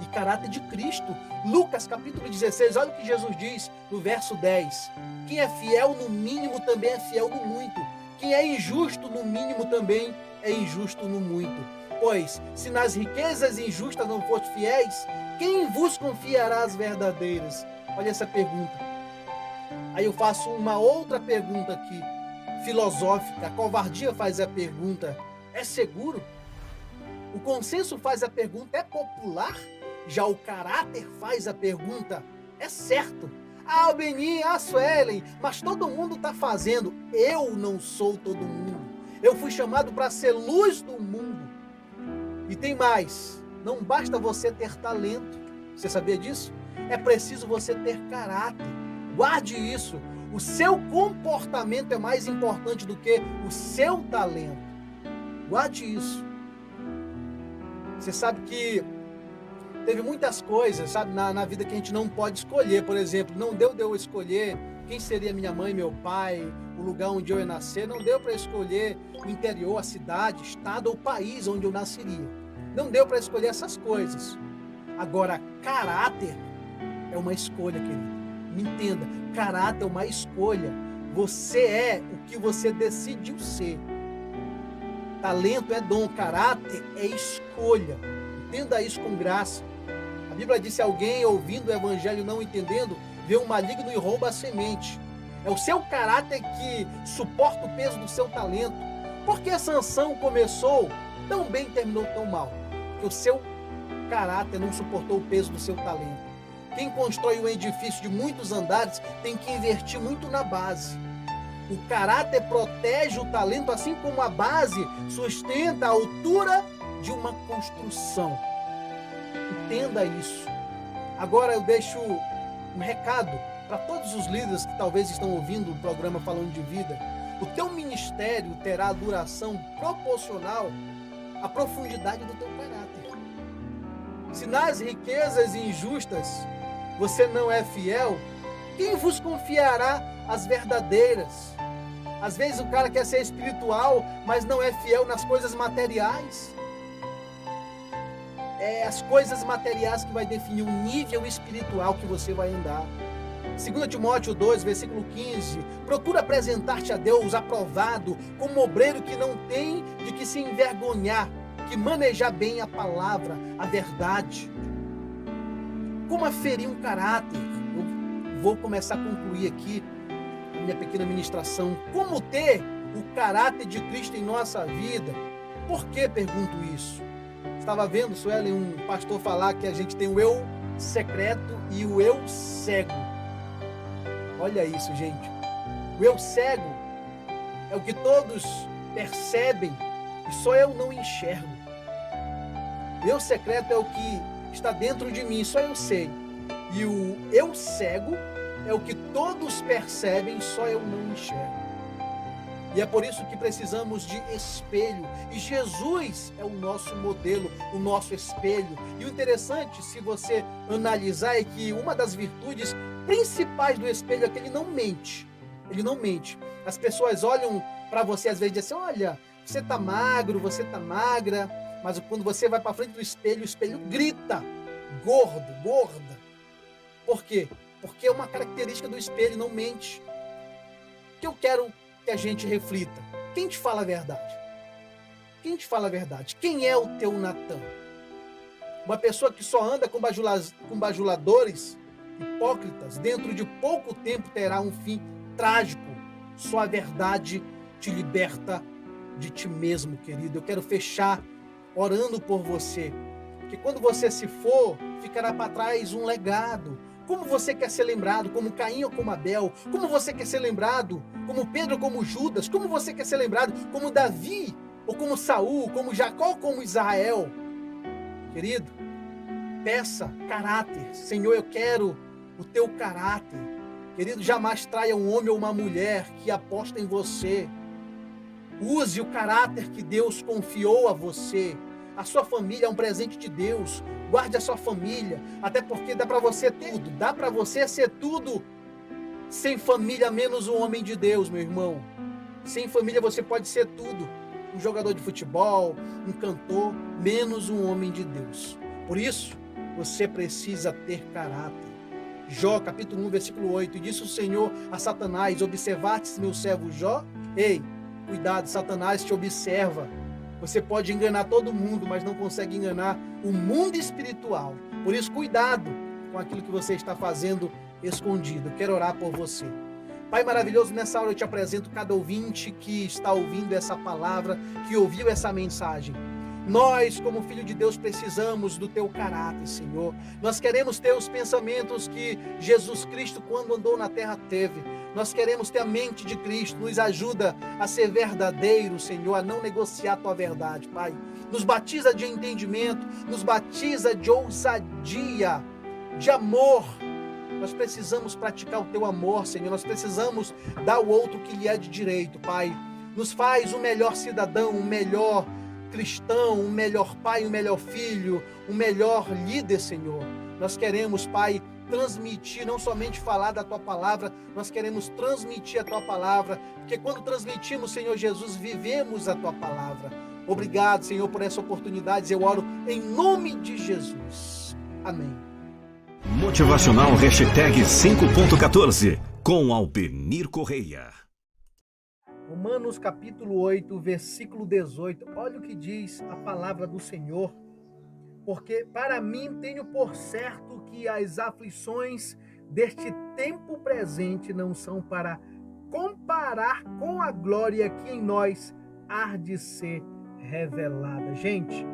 e caráter de Cristo. Lucas capítulo 16, olha o que Jesus diz no verso 10. Quem é fiel no mínimo também é fiel no muito. Quem é injusto no mínimo também é injusto no muito. Pois, se nas riquezas injustas não foste fiéis, quem vos confiará as verdadeiras? Olha essa pergunta. Aí eu faço uma outra pergunta aqui, filosófica. A covardia faz a pergunta: é seguro? O consenso faz a pergunta: é popular? Já o caráter faz a pergunta: é certo? Ah, Albenir, Suelen, mas todo mundo está fazendo. Eu não sou todo mundo. Eu fui chamado para ser luz do mundo. E tem mais, não basta você ter talento. Você sabia disso? É preciso você ter caráter. Guarde isso. O seu comportamento é mais importante do que o seu talento. Guarde isso. Você sabe que Teve muitas coisas, sabe, na vida que a gente não pode escolher. Por exemplo, não deu de eu escolher quem seria minha mãe, meu pai, o lugar onde eu ia nascer. Não deu para escolher o interior, a cidade, estado ou país onde eu nasceria. Não deu para escolher essas coisas. Agora, caráter é uma escolha, querido. Me entenda, caráter é uma escolha. Você é o que você decidiu ser. Talento é dom, caráter é escolha. Entenda isso com graça. A Bíblia diz: se alguém ouvindo o evangelho não entendendo, vê um maligno e rouba a semente. É o seu caráter que suporta o peso do seu talento. Por que Sansão começou tão bem e terminou tão mal? Porque o seu caráter não suportou o peso do seu talento. Quem constrói um edifício de muitos andares tem que investir muito na base. O caráter protege o talento, assim como a base sustenta a altura de uma construção. Entenda isso. Agora eu deixo um recado para todos os líderes que talvez estão ouvindo o programa Falando de Vida. O teu ministério terá a duração proporcional à profundidade do teu caráter. Se nas riquezas injustas você não é fiel, quem vos confiará as verdadeiras? Às vezes o cara quer ser espiritual, mas não é fiel nas coisas materiais. É as coisas materiais que vai definir o nível espiritual que você vai andar. 2 Timóteo 2, versículo 15. Procura apresentar-te a Deus aprovado, como obreiro que não tem de que se envergonhar, que manejar bem a palavra, a verdade. Como aferir um caráter? Eu vou começar a concluir aqui a minha pequena ministração. Como ter o caráter de Cristo em nossa vida? Por que pergunto isso? Estava vendo, Suelen, um pastor falar que a gente tem o eu secreto e o eu cego. Olha isso, gente. O eu cego é o que todos percebem e só eu não enxergo. O eu secreto é o que está dentro de mim, só eu sei. E o eu cego é o que todos percebem, só eu não enxergo. E é por isso que precisamos de espelho. E Jesus é o nosso modelo, o nosso espelho. E o interessante, se você analisar, é que uma das virtudes principais do espelho é que ele não mente. Ele não mente. As pessoas olham para você às vezes e dizem assim: olha, você está magro, você está magra. Mas quando você vai para frente do espelho, o espelho grita: gordo, gorda. Por quê? Porque é uma característica do espelho, não mente. O que eu quero que a gente reflita: quem te fala a verdade? Quem te fala a verdade? Quem é o teu Natan? Uma pessoa que só anda com bajuladores hipócritas, dentro de pouco tempo terá um fim trágico. Só a verdade te liberta de ti mesmo, querido. Eu quero fechar orando por você, que quando você se for, ficará para trás um legado. Como você quer ser lembrado? Como Caim ou como Abel? Como você quer ser lembrado? Como Pedro ou como Judas? Como você quer ser lembrado? Como Davi? Ou como Saul? Como Jacó ou como Israel? Querido, peça caráter. Senhor, eu quero o teu caráter. Querido, jamais traia um homem ou uma mulher que aposta em você. Use o caráter que Deus confiou a você. A sua família é um presente de Deus. Guarde a sua família, até porque dá para você tudo. Dá para você ser tudo sem família, menos um homem de Deus, meu irmão. Sem família você pode ser tudo. Um jogador de futebol, um cantor, menos um homem de Deus. Por isso, você precisa ter caráter. Jó, capítulo 1, versículo 8. E disse o Senhor a Satanás: observastes meu servo Jó? Ei, cuidado, Satanás te observa. Você pode enganar todo mundo, mas não consegue enganar o mundo espiritual. Por isso, cuidado com aquilo que você está fazendo escondido. Eu quero orar por você. Pai maravilhoso, nessa hora eu te apresento cada ouvinte que está ouvindo essa palavra, que ouviu essa mensagem. Nós, como filho de Deus, precisamos do teu caráter, Senhor. Nós queremos ter os pensamentos que Jesus Cristo, quando andou na terra, teve. Nós queremos ter a mente de Cristo. Nos ajuda a ser verdadeiro, Senhor, a não negociar a tua verdade, Pai. Nos batiza de entendimento, nos batiza de ousadia, de amor. Nós precisamos praticar o teu amor, Senhor. Nós precisamos dar ao outro o que lhe é de direito, Pai. Nos faz o melhor cidadão, o melhor cristão, um melhor pai, um melhor filho, um melhor líder, Senhor. Nós queremos, Pai, transmitir, não somente falar da Tua palavra, nós queremos transmitir a Tua palavra, porque quando transmitimos, Senhor Jesus, vivemos a Tua palavra. Obrigado, Senhor, por essa oportunidade. Eu oro em nome de Jesus. Amém. Motivacional hashtag 5.14 com Albenir Correia. Romanos capítulo 8, versículo 18. Olha o que diz a palavra do Senhor. Porque para mim tenho por certo que as aflições deste tempo presente não são para comparar com a glória que em nós há de ser revelada. Gente,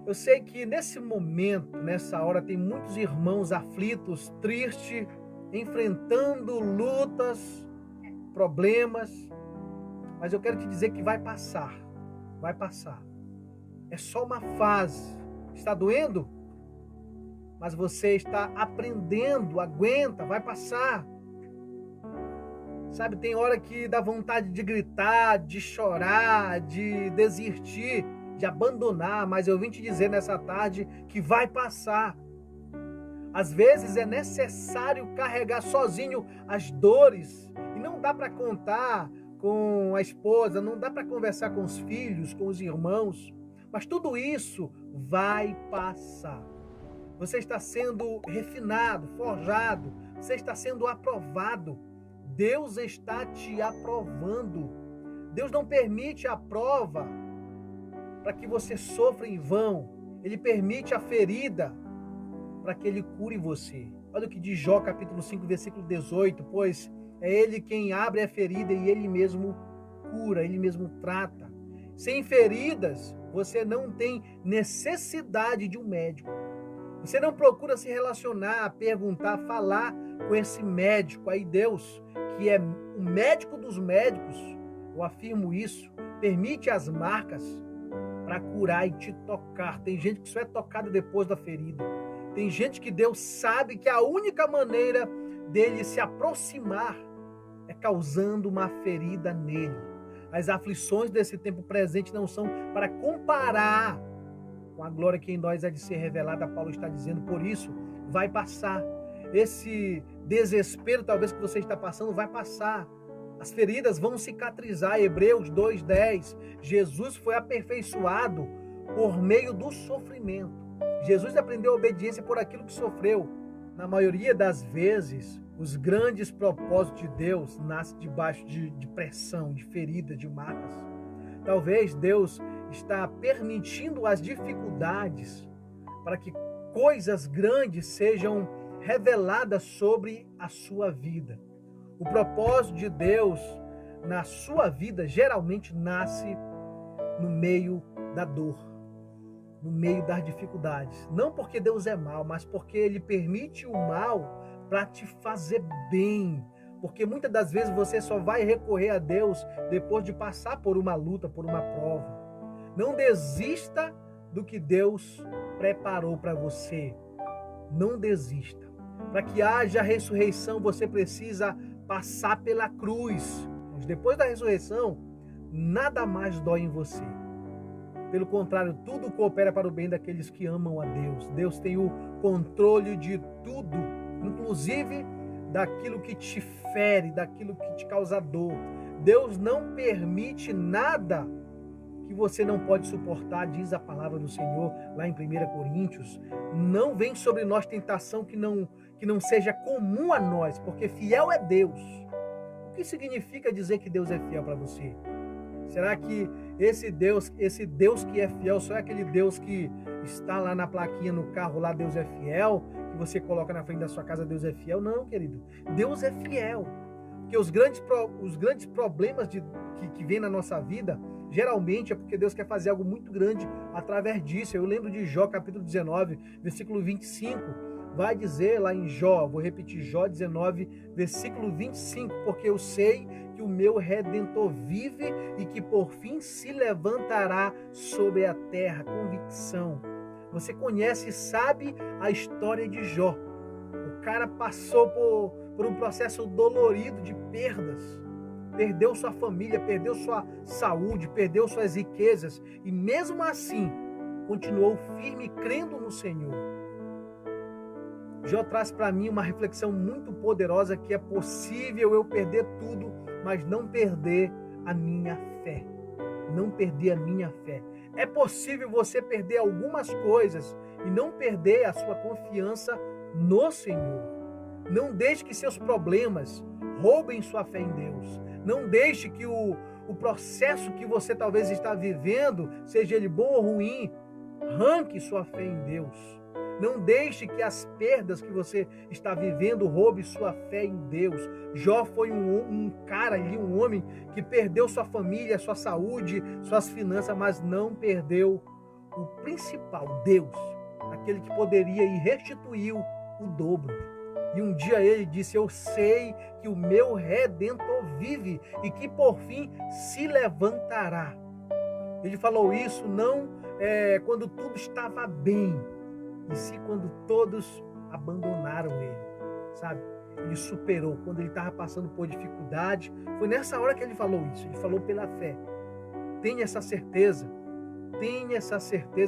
eu sei que nesse momento, nessa hora, tem muitos irmãos aflitos, tristes, enfrentando lutas, problemas, mas eu quero te dizer que vai passar, vai passar. É só uma fase. Está doendo? Mas você está aprendendo, aguenta, vai passar. Sabe, tem hora que dá vontade de gritar, de chorar, de desistir, de abandonar, mas eu vim te dizer nessa tarde que vai passar. Às vezes é necessário carregar sozinho as dores e não dá para contar com a esposa, não dá para conversar com os filhos, com os irmãos, mas tudo isso vai passar. Você está sendo refinado, forjado, você está sendo aprovado. Deus está te aprovando. Deus não permite a prova para que você sofra em vão. Ele permite a ferida para que Ele cure você. Olha o que diz Jó capítulo 5, versículo 18. Pois é Ele quem abre a ferida e Ele mesmo cura, Ele mesmo trata. Sem feridas, você não tem necessidade de um médico. Você não procura se relacionar, perguntar, falar com esse médico. Aí Deus, que é o médico dos médicos, eu afirmo isso, permite as marcas para curar e te tocar. Tem gente que só é tocada depois da ferida. Tem gente que Deus sabe que a única maneira dele se aproximar é causando uma ferida nele. As aflições desse tempo presente não são para comparar com a glória que em nós há de ser revelada. Paulo está dizendo, por isso vai passar. Esse desespero talvez que você está passando vai passar. As feridas vão cicatrizar. Hebreus 2:10. Jesus foi aperfeiçoado por meio do sofrimento. Jesus aprendeu a obediência por aquilo que sofreu. Na maioria das vezes, os grandes propósitos de Deus nascem debaixo de pressão, de ferida, de marcas. Talvez Deus está permitindo as dificuldades para que coisas grandes sejam reveladas sobre a sua vida. O propósito de Deus na sua vida geralmente nasce no meio da dor, no meio das dificuldades. Não porque Deus é mau, mas porque Ele permite o mal para te fazer bem. Porque muitas das vezes você só vai recorrer a Deus depois de passar por uma luta, por uma prova. Não desista do que Deus preparou para você. Não desista. Para que haja ressurreição, você precisa passar pela cruz. Mas depois da ressurreição, nada mais dói em você. Pelo contrário, tudo coopera para o bem daqueles que amam a Deus. Deus tem o controle de tudo, inclusive daquilo que te fere, daquilo que te causa dor. Deus não permite nada que você não pode suportar, diz a palavra do Senhor lá em 1 Coríntios. Não vem sobre nós tentação que não seja comum a nós, porque fiel é Deus. O que significa dizer que Deus é fiel para você? Será que esse Deus que é fiel, só é aquele Deus que está lá na plaquinha no carro, lá Deus é fiel, que você coloca na frente da sua casa, Deus é fiel? Não, querido. Deus é fiel. Porque os grandes problemas que vêm na nossa vida, geralmente é porque Deus quer fazer algo muito grande através disso. Eu lembro de Jó, capítulo 19, versículo 25. Vai dizer lá em Jó, vou repetir, Jó 19, versículo 25. Porque eu sei que o meu Redentor vive e que por fim se levantará sobre a terra. Convicção. Você conhece e sabe a história de Jó. O cara passou por um processo dolorido de perdas. perdeu sua família, perdeu sua saúde, perdeu suas riquezas e mesmo assim continuou firme crendo no Senhor. Jó traz para mim uma reflexão muito poderosa que é possível eu perder tudo, mas não perder a minha fé. Não perder a minha fé. É possível você perder algumas coisas e não perder a sua confiança no Senhor. Não deixe que seus problemas roubem sua fé em Deus. Não deixe que o processo que você talvez está vivendo, seja ele bom ou ruim, arranque sua fé em Deus. Não deixe que as perdas que você está vivendo roube sua fé em Deus. Jó foi um cara ali, um homem que perdeu sua família, sua saúde, suas finanças, mas não perdeu o principal, Deus, aquele que poderia e restituiu o dobro. E um dia ele disse: eu sei que o meu Redentor vive e que por fim se levantará. Ele falou isso não quando tudo estava bem, e sim quando todos abandonaram ele, sabe? Ele superou, quando ele estava passando por dificuldade, foi nessa hora que ele falou isso, ele falou pela fé. Tenha essa certeza,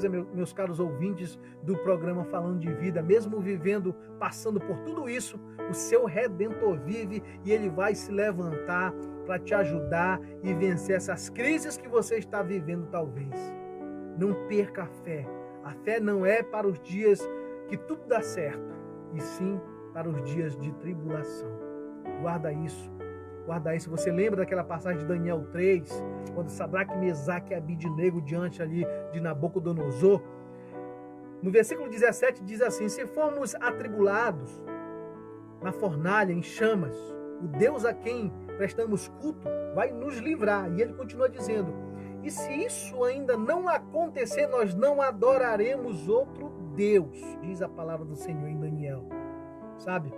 meus caros ouvintes do programa Falando de Vida, mesmo vivendo, passando por tudo isso, o seu Redentor vive e ele vai se levantar para te ajudar e vencer essas crises que você está vivendo talvez. Não perca a fé. A fé não é para os dias que tudo dá certo, e sim para os dias de tribulação. Guarda isso. Você lembra daquela passagem de Daniel 3, quando Sadraque, Mesaque e Abidnego diante ali de Nabucodonosor? No versículo 17 diz assim: se formos atribulados na fornalha, em chamas, o Deus a quem prestamos culto vai nos livrar. E ele continua dizendo: e se isso ainda não acontecer, nós não adoraremos outro Deus, diz a palavra do Senhor em Daniel. Sabe?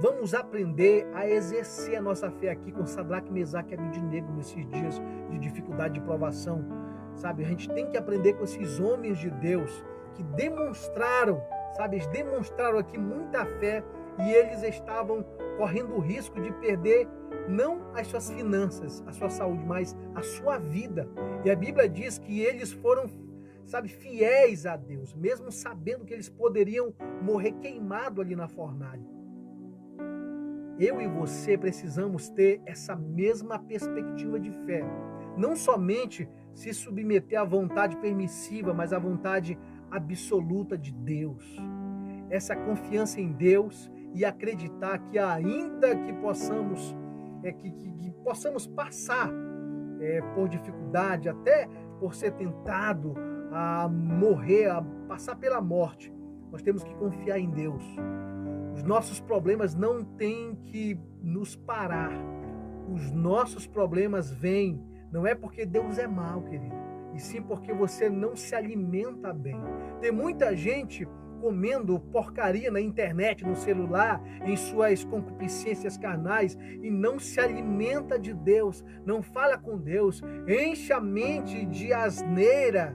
Vamos aprender a exercer a nossa fé aqui com Sadraque, Mesaque e Abidnego nesses dias de dificuldade, de provação. Sabe? A gente tem que aprender com esses homens de Deus que demonstraram, sabe? Eles demonstraram aqui muita fé e eles estavam correndo o risco de perder não as suas finanças, a sua saúde, mas a sua vida. E a Bíblia diz que eles foram, sabe, fiéis a Deus, mesmo sabendo que eles poderiam morrer queimado ali na fornalha. Eu e você precisamos ter essa mesma perspectiva de fé. Não somente se submeter à vontade permissiva, mas à vontade absoluta de Deus. Essa confiança em Deus e acreditar que ainda que possamos passar por dificuldade, até por ser tentado a morrer, a passar pela morte, nós temos que confiar em Deus. Os nossos problemas não têm que nos parar. Os nossos problemas vêm, não é porque Deus é mau, querido, e sim porque você não se alimenta bem. Tem muita gente comendo porcaria na internet, no celular, em suas concupiscências carnais e não se alimenta de Deus, não fala com Deus, enche a mente de asneira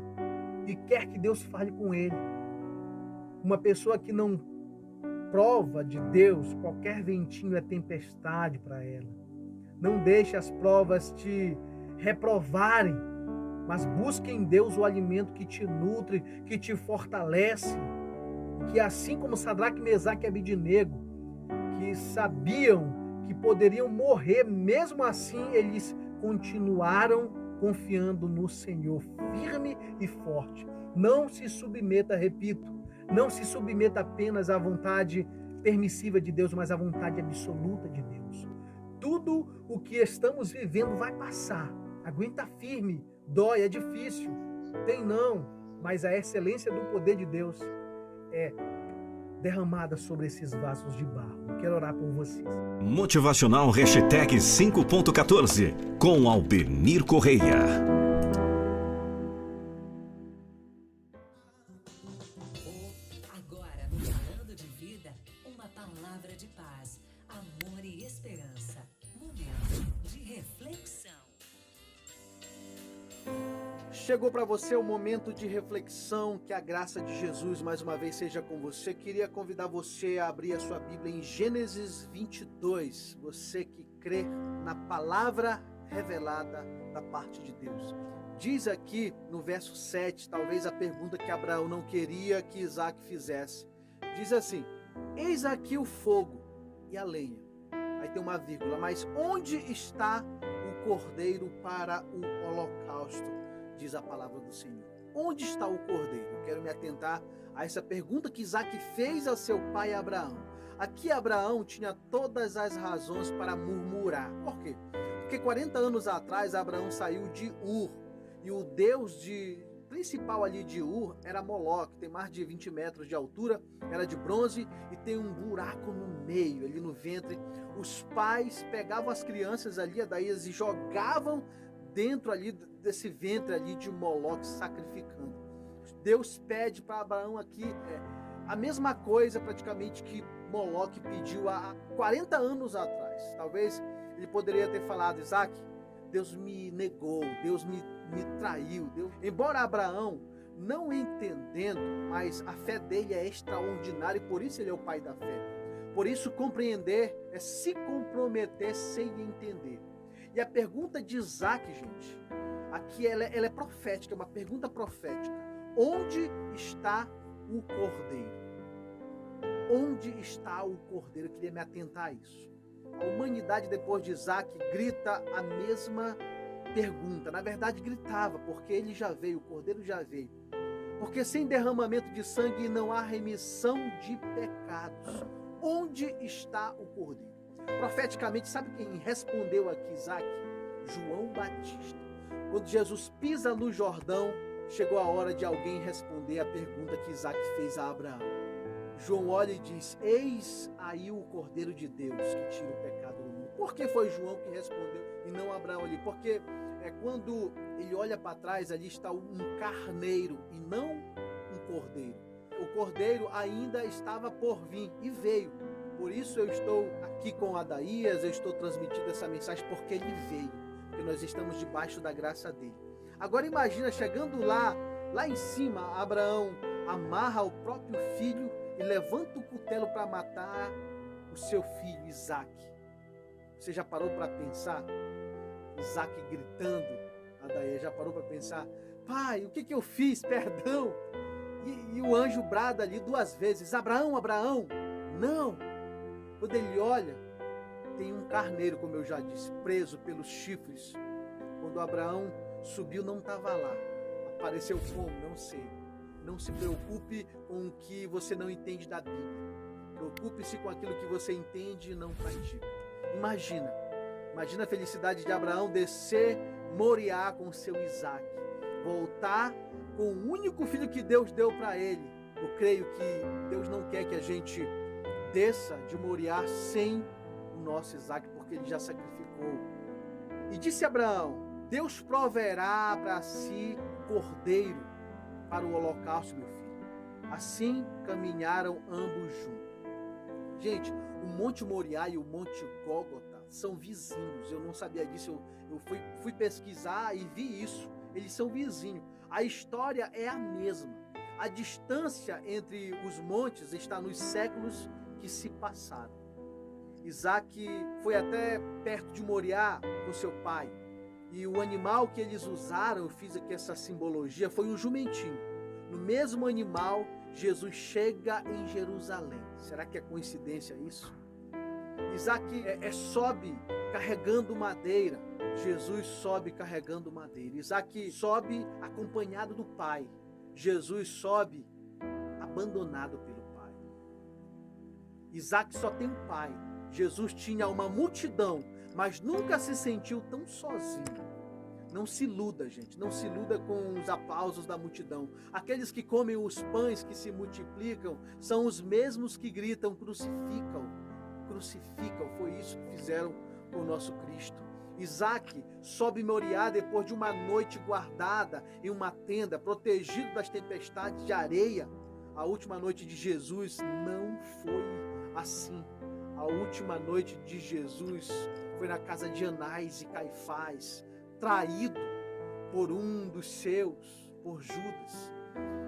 e quer que Deus fale com ele. Uma pessoa que não prova de Deus, qualquer ventinho é tempestade para ela. Não deixe as provas te reprovarem, mas busque em Deus o alimento que te nutre, que te fortalece. Que assim como Sadraque, Mesaque e Abidnego, que sabiam que poderiam morrer, mesmo assim eles continuaram confiando no Senhor, firme e forte. Não se submeta, repito, não se submeta apenas à vontade permissiva de Deus, mas à vontade absoluta de Deus. Tudo o que estamos vivendo vai passar. Aguenta firme, dói, é difícil. Tem não, mas a excelência do poder de Deus é derramada sobre esses vasos de barro. Eu quero orar por vocês. Motivacional Hashtag 5.14 com Albenir Correia. Agora, no Falando de Vida, uma palavra de paz, amor e esperança. Momento de reflexão. Chegou para você o momento de reflexão, que a graça de Jesus mais uma vez seja com você. Queria convidar você a abrir a sua Bíblia em Gênesis 22, você que crê na palavra revelada da parte de Deus. Diz aqui no verso 7, talvez a pergunta que Abraão não queria que Isaac fizesse. Diz assim: eis aqui o fogo e a lenha. Aí tem uma vírgula, mas onde está o cordeiro para o holocausto? Diz a palavra do Senhor. Onde está o cordeiro? Eu quero me atentar a essa pergunta que Isaac fez a seu pai Abraão. Aqui Abraão tinha todas as razões para murmurar. Por quê? Porque 40 anos atrás Abraão saiu de Ur, e o Deus principal ali de Ur era Moloque, tem mais de 20 metros de altura, era de bronze e tem um buraco no meio, ali no ventre. Os pais pegavam as crianças ali, Adaías, e jogavam dentro ali desse ventre ali de Moloque, sacrificando. Deus pede para Abraão aqui a mesma coisa praticamente que Moloque pediu há 40 anos atrás. Talvez ele poderia ter falado: Isaac, Deus me negou, Deus me traiu. Embora Abraão não entendendo, mas a fé dele é extraordinária e por isso ele é o pai da fé. Por isso compreender é se comprometer sem entender. E a pergunta de Isaac, gente, aqui ela é profética, é uma pergunta profética. Onde está o cordeiro? Onde está o cordeiro? Eu queria me atentar a isso. A humanidade, depois de Isaac, grita a mesma pergunta. Na verdade, gritava, porque ele já veio, o cordeiro já veio. Porque sem derramamento de sangue não há remissão de pecados. Onde está o cordeiro? Profeticamente, sabe quem respondeu aqui Isaac? João Batista. Quando Jesus pisa no Jordão, chegou a hora de alguém responder a pergunta que Isaac fez a Abraão. João olha e diz: eis aí o Cordeiro de Deus que tira o pecado do mundo. Por que foi João que respondeu e não Abraão ali? Porque quando ele olha para trás, ali está um carneiro e não um cordeiro. O cordeiro ainda estava por vir e veio. Por isso eu estou aqui com Adaías, eu estou transmitindo essa mensagem porque ele veio, porque nós estamos debaixo da graça dele. Agora imagina, chegando lá em cima, Abraão amarra o próprio filho e levanta o cutelo para matar o seu filho Isaac. Você já parou para pensar? Isaac gritando, Adaías, já parou para pensar? Pai, o que eu fiz? Perdão. E o anjo brada ali 2 vezes: Abraão, Abraão, não. Quando ele olha, tem um carneiro, como eu já disse, preso pelos chifres. Quando Abraão subiu, não estava lá. Apareceu como? Não sei. Não se preocupe com o que você não entende da Bíblia. Preocupe-se com aquilo que você entende e não pratica. Imagina a felicidade de Abraão descer Moriá com seu Isaac. Voltar com o único filho que Deus deu para ele. Eu creio que Deus não quer que a gente desça de Moriá sem o nosso Isaac, porque ele já sacrificou. E disse Abraão: Deus proverá para si cordeiro para o holocausto, meu filho. Assim caminharam ambos juntos. Gente, o Monte Moriá e o Monte Gólgota são vizinhos. Eu não sabia disso, eu fui pesquisar e vi isso. Eles são vizinhos. A história é a mesma. A distância entre os montes está nos séculos que se passaram. Isaac foi até perto de Moriá com seu pai. E o animal que eles usaram, eu fiz aqui essa simbologia, foi um jumentinho. No mesmo animal, Jesus chega em Jerusalém. Será que é coincidência isso? Isaac sobe carregando madeira. Jesus sobe carregando madeira. Isaac sobe acompanhado do pai. Jesus sobe abandonado pelo pai. Isaac só tem um pai. Jesus tinha uma multidão, mas nunca se sentiu tão sozinho. Não se iluda, gente. Não se iluda com os aplausos da multidão. Aqueles que comem os pães que se multiplicam são os mesmos que gritam: crucificam, crucificam. Foi isso que fizeram com o nosso Cristo. Isaac sobe Moriá depois de uma noite guardada em uma tenda, protegido das tempestades de areia. A última noite de Jesus não foi assim. A última noite de Jesus foi na casa de Anás e Caifás, traído por um dos seus, por Judas,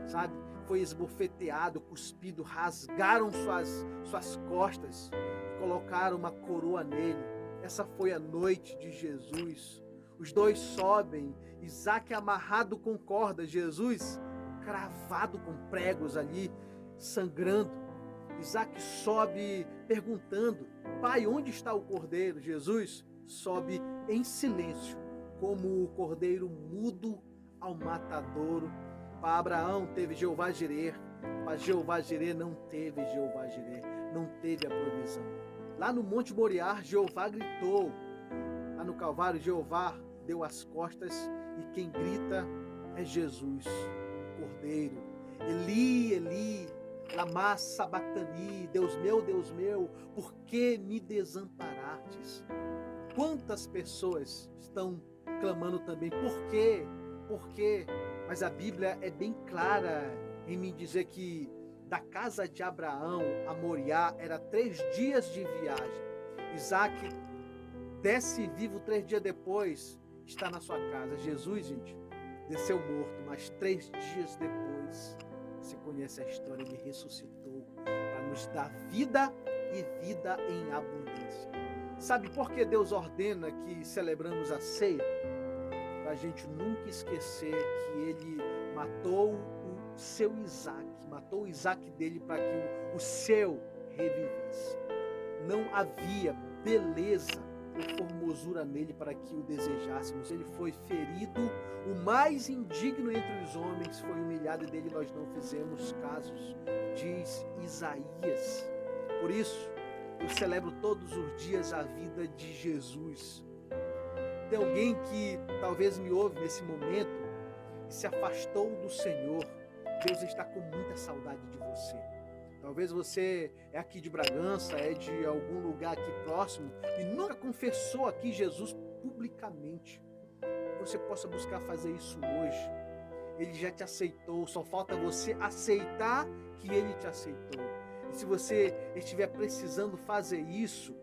sabe? Foi esbofeteado, cuspido, rasgaram suas costas, colocaram uma coroa nele. Essa foi a noite de Jesus. Os dois sobem, Isaac amarrado com cordas, Jesus cravado com pregos ali, sangrando. Isaac sobe perguntando: Pai, onde está o cordeiro? Jesus sobe em silêncio, como o cordeiro mudo ao matadouro. Para Abraão teve Jeová Jireh, para Jeová Jireh não teve Jeová Jireh, não teve a provisão. Lá no Monte Moriá, Jeová gritou. Lá no Calvário, Jeová deu as costas e quem grita é Jesus, Cordeiro. Eli, Eli, lama sabactani, Deus meu, por que me desamparastes? Quantas pessoas estão clamando também, por quê? Por quê? Mas a Bíblia é bem clara em me dizer que da casa de Abraão a Moriá era 3 dias de viagem. Isaac desce vivo 3 dias depois, está na sua casa. Jesus, gente, desceu morto, mas 3 dias depois, você conhece a história, ele ressuscitou para nos dar vida e vida em abundância. Sabe por que Deus ordena que celebramos a ceia? Para a gente nunca esquecer que ele matou o seu Isaac, matou o Isaac dele para que o seu revivesse. Não havia beleza ou formosura nele para que o desejássemos. Ele foi ferido, o mais indigno entre os homens, foi humilhado e dele nós não fizemos casos, diz Isaías. Por isso, eu celebro todos os dias a vida de Jesus. Tem alguém que talvez me ouve nesse momento e se afastou do Senhor. Deus está com muita saudade de você. Talvez você é aqui de Bragança, é de algum lugar aqui próximo e nunca confessou aqui Jesus publicamente. Você possa buscar fazer isso hoje. Ele já te aceitou, só falta você aceitar que ele te aceitou. E se você estiver precisando fazer isso,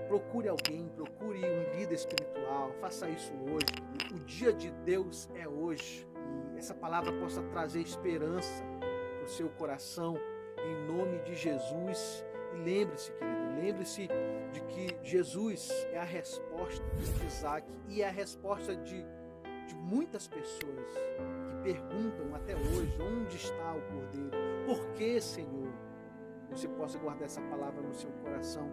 procure alguém, procure um líder espiritual, faça isso hoje. O dia de Deus é hoje. E essa palavra possa trazer esperança para o seu coração, em nome de Jesus. E lembre-se, querido, lembre-se de que Jesus é a resposta de Isaac e é a resposta de muitas pessoas que perguntam até hoje, onde está o Cordeiro? Por que, Senhor? Você possa guardar essa palavra no seu coração.